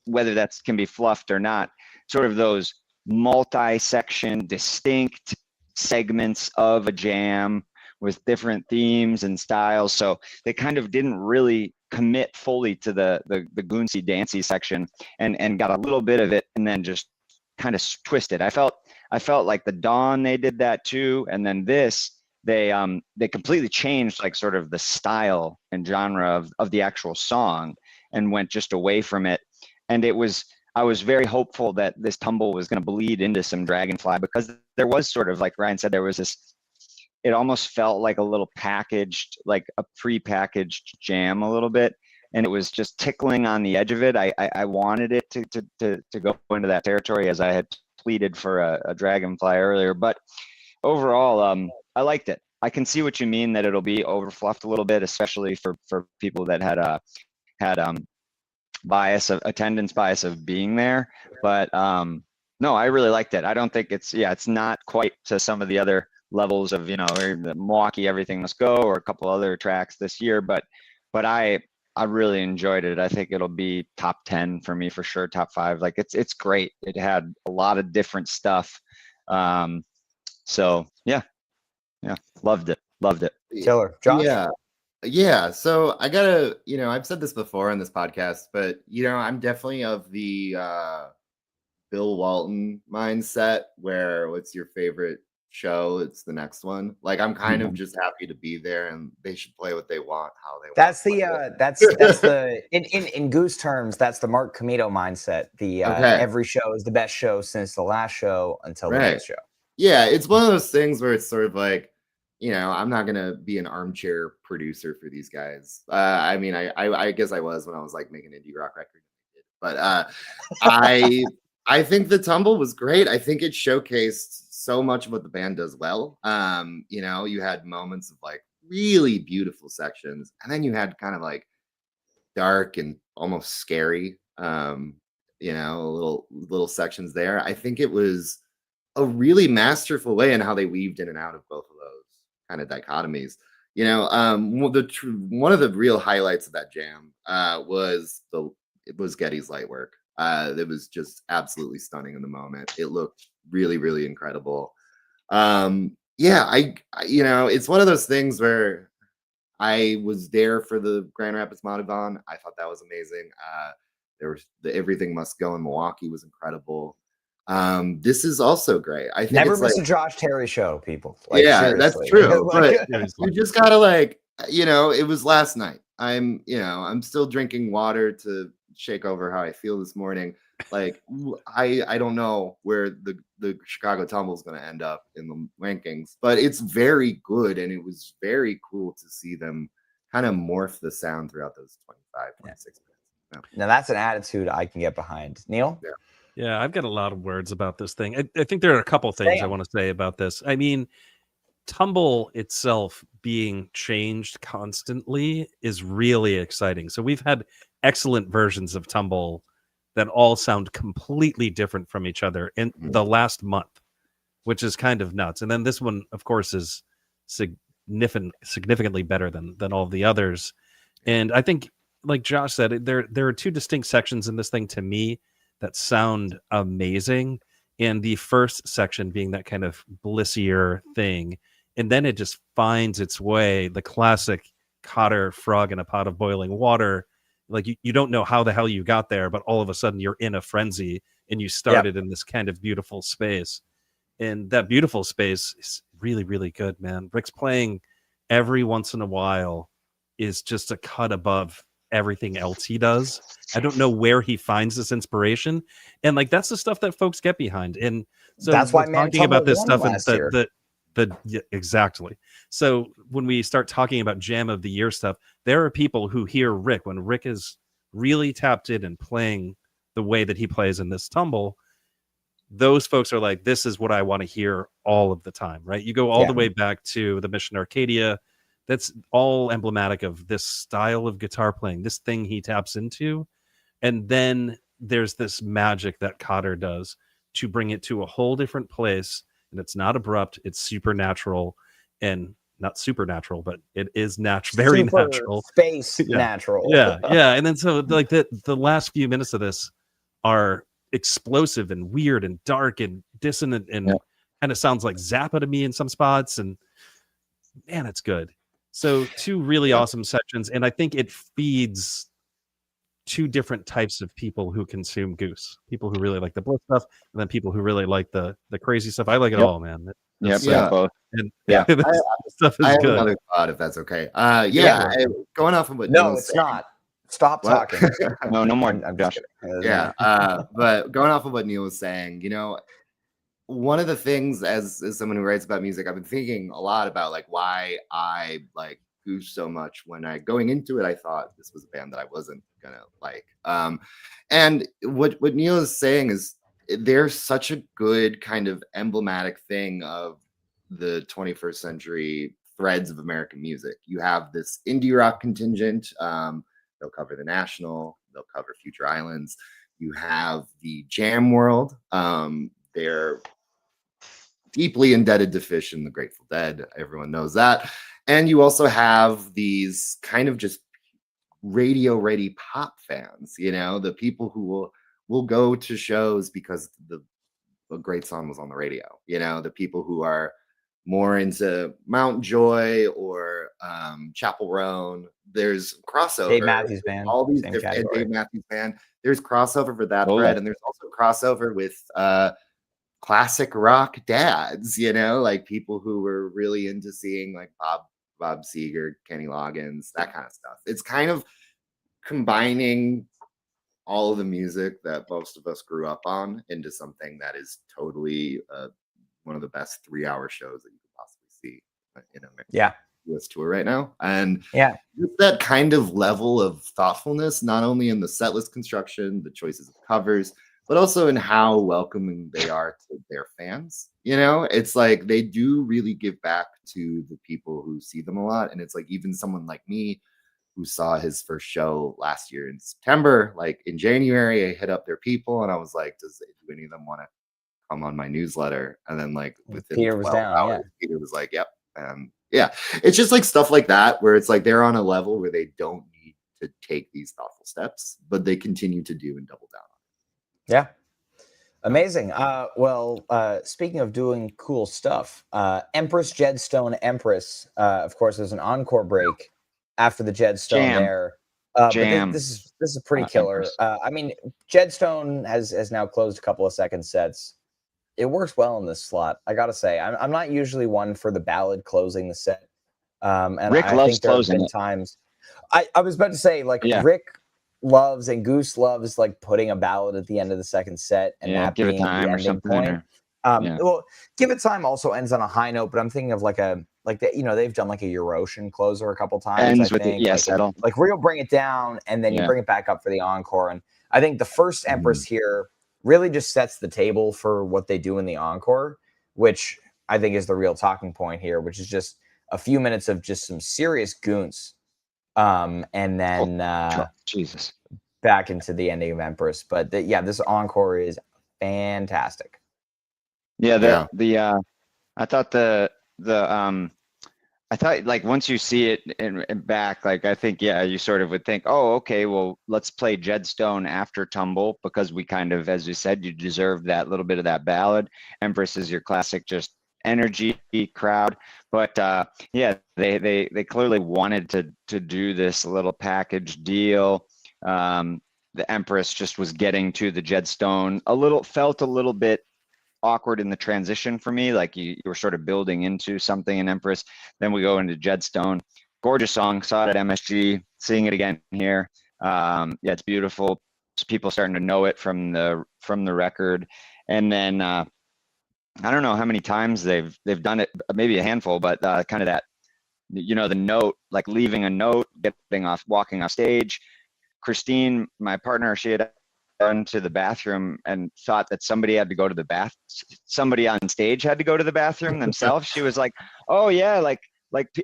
whether that can be fluffed or not, sort of those multi-section, distinct segments of a jam with different themes and styles. So they kind of didn't really commit fully to the goonsy dancey section and got a little bit of it and then just kind of twisted. I felt like the Dawn, they did that too. And then this, they completely changed like sort of the style and genre of the actual song and went just away from it. And I was very hopeful that this Tumble was going to bleed into some Dragonfly, because there was sort of, like Ryan said, there was this, it almost felt like a little packaged, like a pre-packaged jam a little bit. And it was just tickling on the edge of it. I wanted it to go into that territory, as I had pleaded for a Dragonfly earlier. But overall, I liked it. I can see what you mean, that it'll be overfluffed a little bit, especially for people that had attendance bias of being there. But no, I really liked it. I don't think it's not quite to some of the other levels of, the Milwaukee Everything Must Go or a couple other tracks this year, but I really enjoyed it. I think it'll be top 10 for me for sure, top 5. Like it's great. It had a lot of different stuff. So yeah, loved it. Killer. Josh? Yeah. So I gotta, I've said this before on this podcast, but I'm definitely of the Bill Walton mindset, where what's your favorite show, it's the next one. Like I'm kind of just happy to be there, and they should play what they want, how they want. That's the in Goose terms, that's the Mark Comito mindset. Every show is the best show since the last show until the next show. Yeah, it's one of those things where it's sort of like, I'm not gonna be an armchair producer for these guys. I mean, I guess I was when I was like making indie rock record, but I think the Tumble was great. I think it showcased so much of what the band does well. You had moments of like really beautiful sections, and then you had kind of like dark and almost scary, little sections there. I think it was a really masterful way in how they weaved in and out of both of those kind of dichotomies. One of the real highlights of that jam was Getty's light work. It was just absolutely stunning in the moment. It looked really, really incredible. It's one of those things where I was there for the Grand Rapids Monauban. I thought that was amazing. There was the Everything Must Go in Milwaukee was incredible. This is also great. I think never it's miss like, a Josh Terry show, people. Like, yeah, seriously. that's true. Like, But you just gotta like, it was last night. I'm still drinking water to shake over how I feel this morning. Like, I don't know where the Chicago Tumble is going to end up in the rankings, but it's very good, and it was very cool to see them kind of morph the sound throughout those 25, 26 minutes. Now that's an attitude I can get behind. Neil? Yeah, I've got a lot of words about this thing. I think there are a couple things I want to say about this. I mean, Tumble itself being changed constantly is really exciting. So we've had excellent versions of Tumble that all sound completely different from each other in the last month, which is kind of nuts. And then this one, of course, is significantly better than all the others. And I think, like Josh said, there are two distinct sections in this thing to me that sound amazing. And the first section being that kind of blissier thing. And then it just finds its way, the classic Cotter frog in a pot of boiling water. Like you don't know how the hell you got there, but all of a sudden you're in a frenzy and you started in this kind of beautiful space. And that beautiful space is really, really good, man. Rick's playing every once in a while is just a cut above everything else he does. I don't know where he finds this inspiration. And like, that's the stuff that folks get behind. And so that's why talking about this stuff and yeah, exactly. So when we start talking about Jam of the Year stuff, there are people who hear Rick when Rick is really tapped in and playing the way that he plays in this Tumble. Those folks are like, this is what I want to hear all of the time, right? You go all the way back to the Mission Arcadia. That's all emblematic of this style of guitar playing, this thing he taps into. And then there's this magic that Cotter does to bring it to a whole different place. And it's not abrupt, it's supernatural, and not supernatural, but it is very natural. Space natural. Yeah. And then so like the last few minutes of this are explosive and weird and dark and dissonant and kind of sounds like Zappa to me in some spots. And man, it's good. So two really awesome sections. And I think it feeds two different types of people who consume Goose. People who really like the bliss stuff, and then people who really like the crazy stuff. I like it all, man. Both. And stuff is good. Another thought, if that's okay. Going off of what no, it's not. Stop talking. No more. I'm just kidding. But going off of what Neil was saying, one of the things as someone who writes about music, I've been thinking a lot about like why I like Goose so much. When going into it, I thought this was a band that I wasn't gonna like. And what Neil is saying is there's such a good kind of emblematic thing of the 21st century threads of American music. You have this indie rock contingent. They'll cover the National. They'll cover Future Islands. You have the jam world. They're deeply indebted to Fish and the Grateful Dead. Everyone knows that. And you also have these kind of just radio ready pop fans, the people who will go to shows because a great song was on the radio, the people who are more into Mount Joy or Chapel Roan. There's crossover. Dave Matthews Band. All these different Dave Matthews Band. There's crossover for that thread, and there's also crossover with classic rock dads, like people who were really into seeing like Bob Seger, Kenny Loggins, that kind of stuff. It's kind of combining all of the music that most of us grew up on into something that is totally one of the best 3-hour shows that you could possibly see in a US tour right now. And just that kind of level of thoughtfulness, not only in the setlist construction, the choices of covers, but also in how welcoming they are to their fans. It's like they do really give back to the people who see them a lot. And it's like even someone like me who saw his first show last year in September, like in January, I hit up their people and I was like, do any of them want to come on my newsletter? And then like within Peter was down, hours, Peter was like, yep. And it's just like stuff like that, where it's like they're on a level where they don't need to take these thoughtful steps, but they continue to do and double down on it. Yeah. Amazing. Speaking of doing cool stuff, Empress Jedstone Empress, of course, there's an encore break after the Jed Stone Jam. there. Jam. But this is pretty killer. I mean, Jed Stone has now closed a couple of second sets. It works well in this slot. I gotta say, I'm not usually one for the ballad closing the set. And Rick I loves think there have closing been it. times. I was about to say, like, Yeah. Rick loves and Goose loves like putting a ballad at the end of the second set and that Give being it time the or ending something. point. Well, Give It Time also ends on a high note, but I'm thinking of like they've done like a Eurasian closer a couple times. Ends I with think settle. like Real Bring It Down, and then you bring it back up for the encore. And I think the first Empress here really just sets the table for what they do in the encore, which I think is the real talking point here, which is just a few minutes of just some serious goons. And then Jesus. Back into the ending of Empress. But this encore is fantastic. Yeah, I thought I thought like once you see it in back, like I think you sort of would think, oh, okay, well, let's play Jed Stone after Tumble, because we kind of, as you said, you deserve that little bit of that ballad. Empress is your classic just energy crowd. But they clearly wanted to do this little package deal. The Empress just was getting to the Jed Stone felt a little bit awkward in the transition for me. Like you were sort of building into something in Empress. Then we go into Jed Stone. Gorgeous song. Saw it at MSG. Seeing it again here. It's beautiful. People starting to know it from the record. And then I don't know how many times they've done it. Maybe a handful, but kind of that, the note, like leaving a note, walking off stage. Christine, my partner, she had run to the bathroom and thought that somebody had to go to the somebody on stage had to go to the bathroom themselves. She was like, oh yeah, like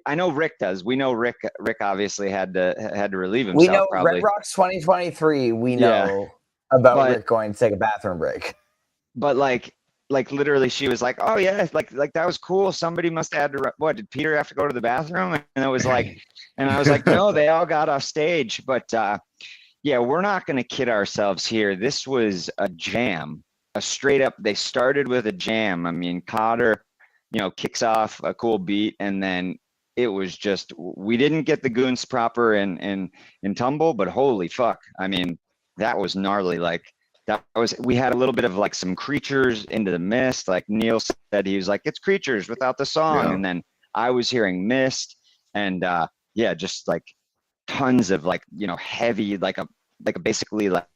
I know Rick does. We know Rick obviously had to relieve himself. We know probably. Red Rocks 2023. We know about Rick going to take a bathroom break. But like literally, she was like, oh yeah, like that was cool. Somebody must have had to. What, did Peter have to go to the bathroom? And it was like, and I was like, no, they all got off stage. But we're not going to kid ourselves here. This was a jam, a straight up. They started with a jam. I mean, Cotter, kicks off a cool beat, and then it was just, we didn't get the goons proper in Tumble, but holy fuck, I mean, that was gnarly. Like we had a little bit of like some Creatures into the Mist. Like Neil said, he was like, it's Creatures without the song, and then I was hearing Mist, and just like tons of like heavy, basically like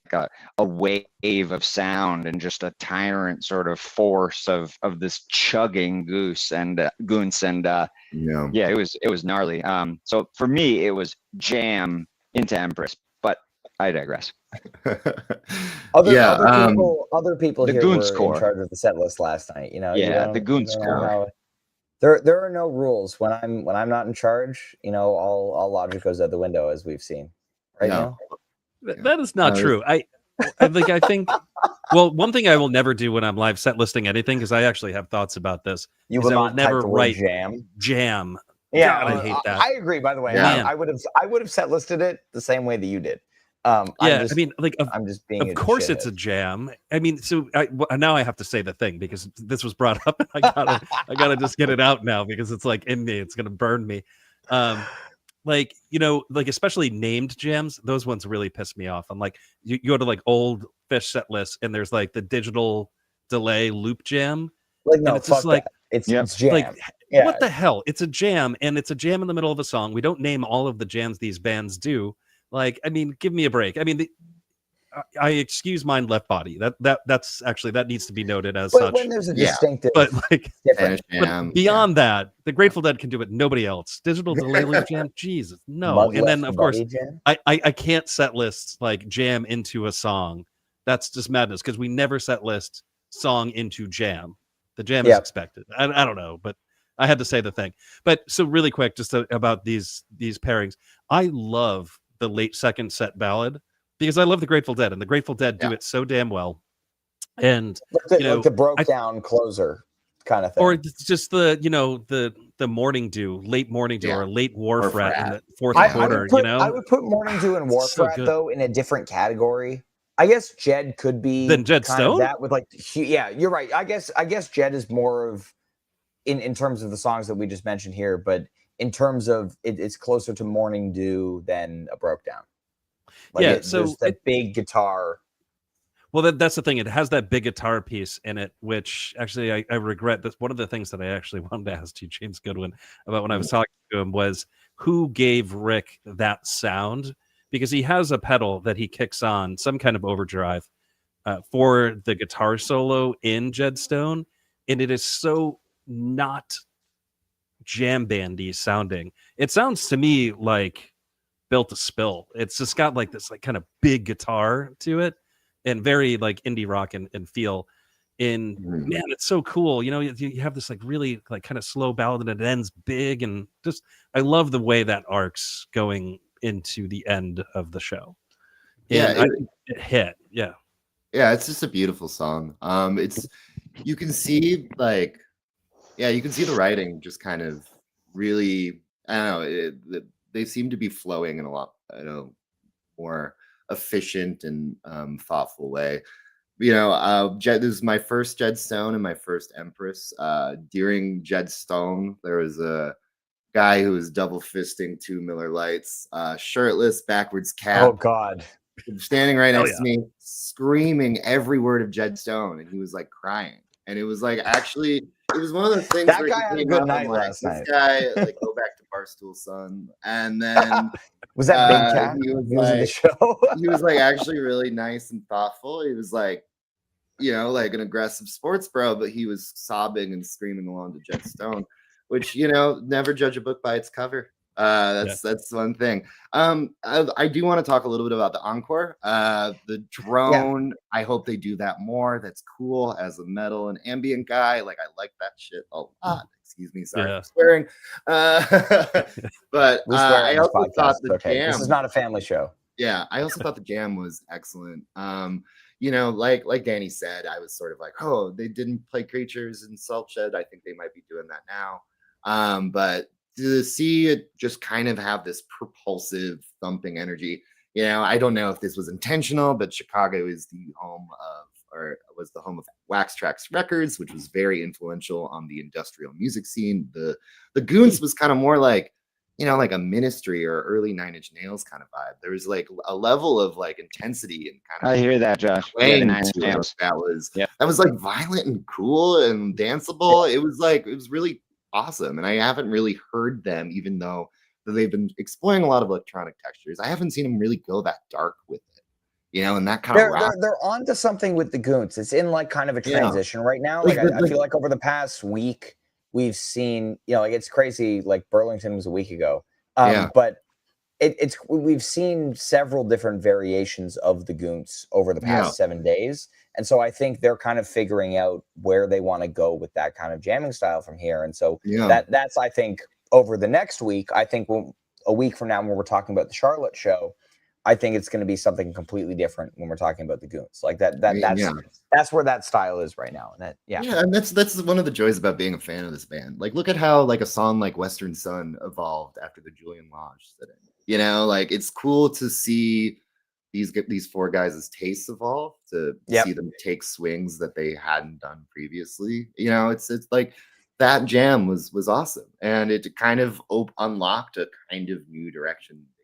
a wave of sound, and just a tyrant sort of force of this chugging goons, and it was gnarly. So for me, it was jam into Empress, but I digress. Other people the here Goons were score in charge of the set list last night. The Goons score. There are no rules when I'm not in charge. All logic goes out the window, as we've seen. Right now, that is not true. I think. Well, one thing I will never do when I'm live set listing anything, because I actually have thoughts about this. You will not never type the word write jam. Yeah, God, I hate that. I agree. By the way, I would have set listed it the same way that you did. I'm just being. Of course, it's a jam. I mean, so now I have to say the thing, because this was brought up, and I gotta just get it out now, because it's like in me. It's gonna burn me. Like especially named jams, those ones really piss me off. I'm like, you go to like old Fish set lists, and there's like the digital delay loop jam. Like, no, and it's just like it's jam. Like, what the hell? It's a jam, and it's a jam in the middle of a song. We don't name all of the jams these bands do. Like, I mean, give me a break. I mean, I excuse Mind Left Body. That's actually, that needs to be noted as such. When there's a distinctive, but like different. But beyond that, the Grateful Dead can do it. Nobody else. Digital delay loop jam, Jesus, no. And then of course, I can't set lists like jam into a song. That's just madness, because we never set list song into jam. The jam is expected. I don't know, but I had to say the thing. But so really quick, just about these pairings, I love the late second set ballad, because I love the Grateful Dead, and the Grateful Dead do it so damn well. And like the broke down closer kind of thing, or just the Morning Dew, late Morning Dew, or late Wharf Rat in the fourth quarter. I would put Morning Dew and Wharf Rat though in a different category. I guess Jed could be then Jed Stone. That with like, you're right. I guess Jed is more of in terms of the songs that we just mentioned here, but in terms of it's closer to Morning Dew than a Broke Down. Like yeah, so there's that big guitar. Well, that's the thing. It has that big guitar piece in it, which actually I regret. That's one of the things that I actually wanted to ask you, James Goodwin, about when I was talking to him was who gave Rick that sound? Because he has a pedal that he kicks on, some kind of overdrive, for the guitar solo in Jedstone, and it is so not jam bandy sounding. It sounds to me like Built to Spill. It's just got like this like kind of big guitar to it. And very like indie rock and feel. And man, it's so cool. You know, you have this like really like kind of slow ballad and it ends big, and just I love the way that arcs going into the end of the show. And Yeah, it hit. Yeah. Yeah, it's just a beautiful song. It's you can see like, yeah, you can see the writing just kind of really. I don't know. They seem to be flowing in a lot, more efficient and thoughtful way. This is my first Jedstone and my first Empress. During Jedstone, there was a guy who was double fisting two Miller Lights, shirtless, backwards cap. Oh God. Standing right next to me, screaming every word of Jedstone, and he was like crying. And it was like actually, it was one of those things. That guy had a good night last night. This guy, like, go back to Barstool Son, and then was that Big Cat? He was like, the show. He was like actually really nice and thoughtful. He was like, like an aggressive sports bro, but he was sobbing and screaming along to Jedstone, which never judge a book by its cover. That's one thing. I do want to talk a little bit about the encore. The drone. Yeah. I hope they do that more. That's cool. As a metal and ambient guy, like I like that shit a lot. Excuse me, sorry for swearing. But I also thought the jam. This is not a family show. Yeah, I also thought the jam was excellent. Like Danny said, I was sort of like, oh, they didn't play Creatures and Saltshed. I think they might be doing that now. But to see it just kind of have this propulsive thumping energy, I don't know if this was intentional, but Chicago is the home of, or was the home of Wax Trax Records, which was very influential on the industrial music scene. The Goons was kind of more like, like a Ministry or early Nine Inch Nails kind of vibe. There was like a level of like intensity and kind of. I hear that, Josh. That was like violent and cool and danceable. It was really awesome. And I haven't really heard them, even though they've been exploring a lot of electronic textures. I haven't seen them really go that dark with it, and that kind of rock. They're onto something with the Goons. It's in like kind of a transition right now. Like I feel like over the past week we've seen, like it's crazy. Like Burlington was a week ago, but we've seen several different variations of the Goons over the past 7 days. And so I think they're kind of figuring out where they want to go with that kind of jamming style from here. And so that's, I think, over the next week, I think a week from now when we're talking about the Charlotte show, I think it's going to be something completely different when we're talking about the Goons. Like that's where that style is right now. And and that's one of the joys about being a fan of this band. Like, look at how like a song like Western Sun evolved after the Julian Lodge sit-in. Like it's cool to see these four guys' tastes evolve, to see them take swings that they hadn't done previously. It's like that jam was awesome, and it kind of unlocked a kind of new direction to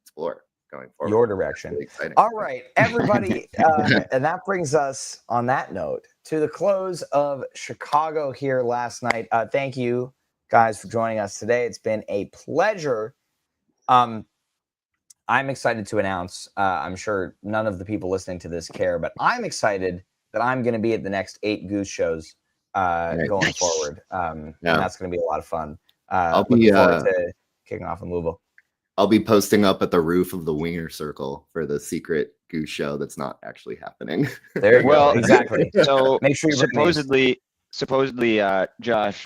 explore going forward. Your direction. Really exciting. All right, everybody, and that brings us on that note to the close of Chicago here last night. Thank you guys for joining us today. It's been a pleasure. I'm excited to announce, I'm sure none of the people listening to this care, but I'm excited that I'm going to be at the next 8 Goose shows going forward. And that's going to be a lot of fun. I'll be looking forward to kicking off in Louisville. I'll be posting up at the roof of the Winger Circle for the secret Goose show that's not actually happening. There you go. Exactly. So make sure you supposedly, Josh,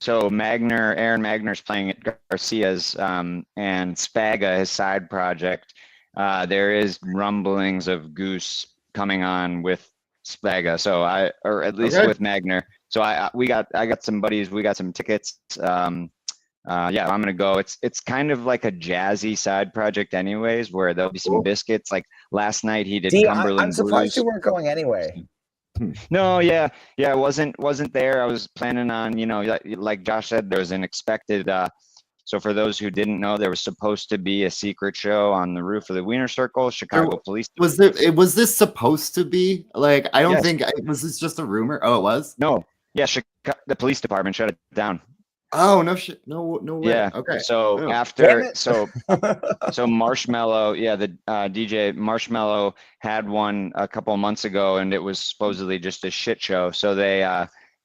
so Aaron Magner's playing at Garcia's, and Spaga, his side project. There is rumblings of Goose coming on with Spaga, or at least with Magner. So I got some buddies. We got some tickets. I'm gonna go. It's kind of like a jazzy side project, anyways, where there'll be some biscuits. Like last night, he did Cumberland I'm surprised Blues. you weren't going anyway. No, yeah, I wasn't there. I was planning on, like Josh said, there was an expected. So for those who didn't know, there was supposed to be a secret show on the roof of the Wiener Circle, Chicago Police. Was this supposed to be? Like, I don't Yes. think was this just a rumor? Oh, it was. No, yeah, the police department shut it down. Oh, no shit, no way. Yeah. Okay. So Oh. after, so Marshmallow, yeah, the DJ Marshmallow had one a couple of months ago, and it was supposedly just a shit show. So they,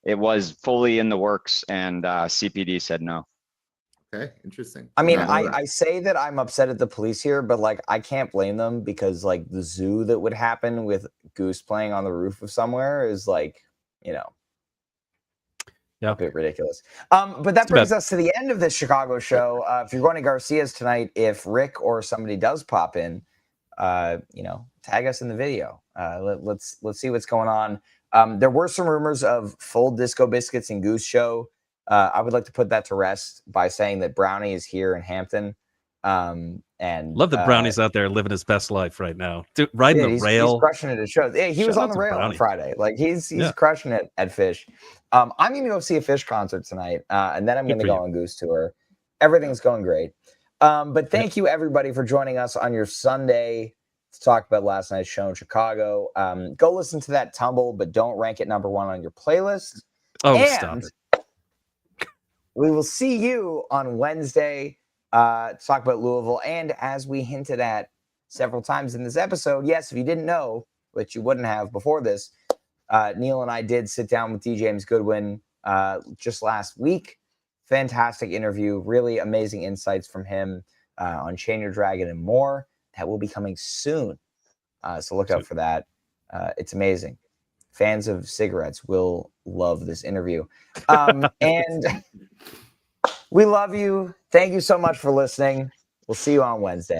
it was fully in the works, and CPD said no. Okay, interesting. I mean, I say that I'm upset at the police here, but like I can't blame them because like the zoo that would happen with Goose playing on the roof of somewhere is like, a bit ridiculous. But that brings us to the end of this Chicago show. If you're going to Garcia's tonight, if Rick or somebody does pop in, tag us in the video. Let's see what's going on. There were some rumors of full Disco Biscuits and Goose show. I would like to put that to rest by saying that Brownie is here in Hampton. And love that Brownie's out there living his best life right now. Dude, riding the rail. He's crushing it at shows. Yeah, he was on the rail on Friday. Like he's crushing it at Fish. I'm gonna go see a Fish concert tonight, and then I'm gonna go on Goose tour. Everything's going great. But thank you everybody for joining us on your Sunday to talk about last night's show in Chicago. Go listen to that Tumble, but don't rank it number 1 on your playlist. Oh, stop it. We will see you on Wednesday to talk about Louisville. And as we hinted at several times in this episode, yes, if you didn't know, which you wouldn't have before this, Neil and I did sit down with D. James Goodwin just last week. Fantastic interview, really amazing insights from him on Chain Your Dragon and more. That will be coming soon. So look out for that. It's amazing. Fans of cigarettes will love this interview. And we love you. Thank you so much for listening. We'll see you on Wednesday.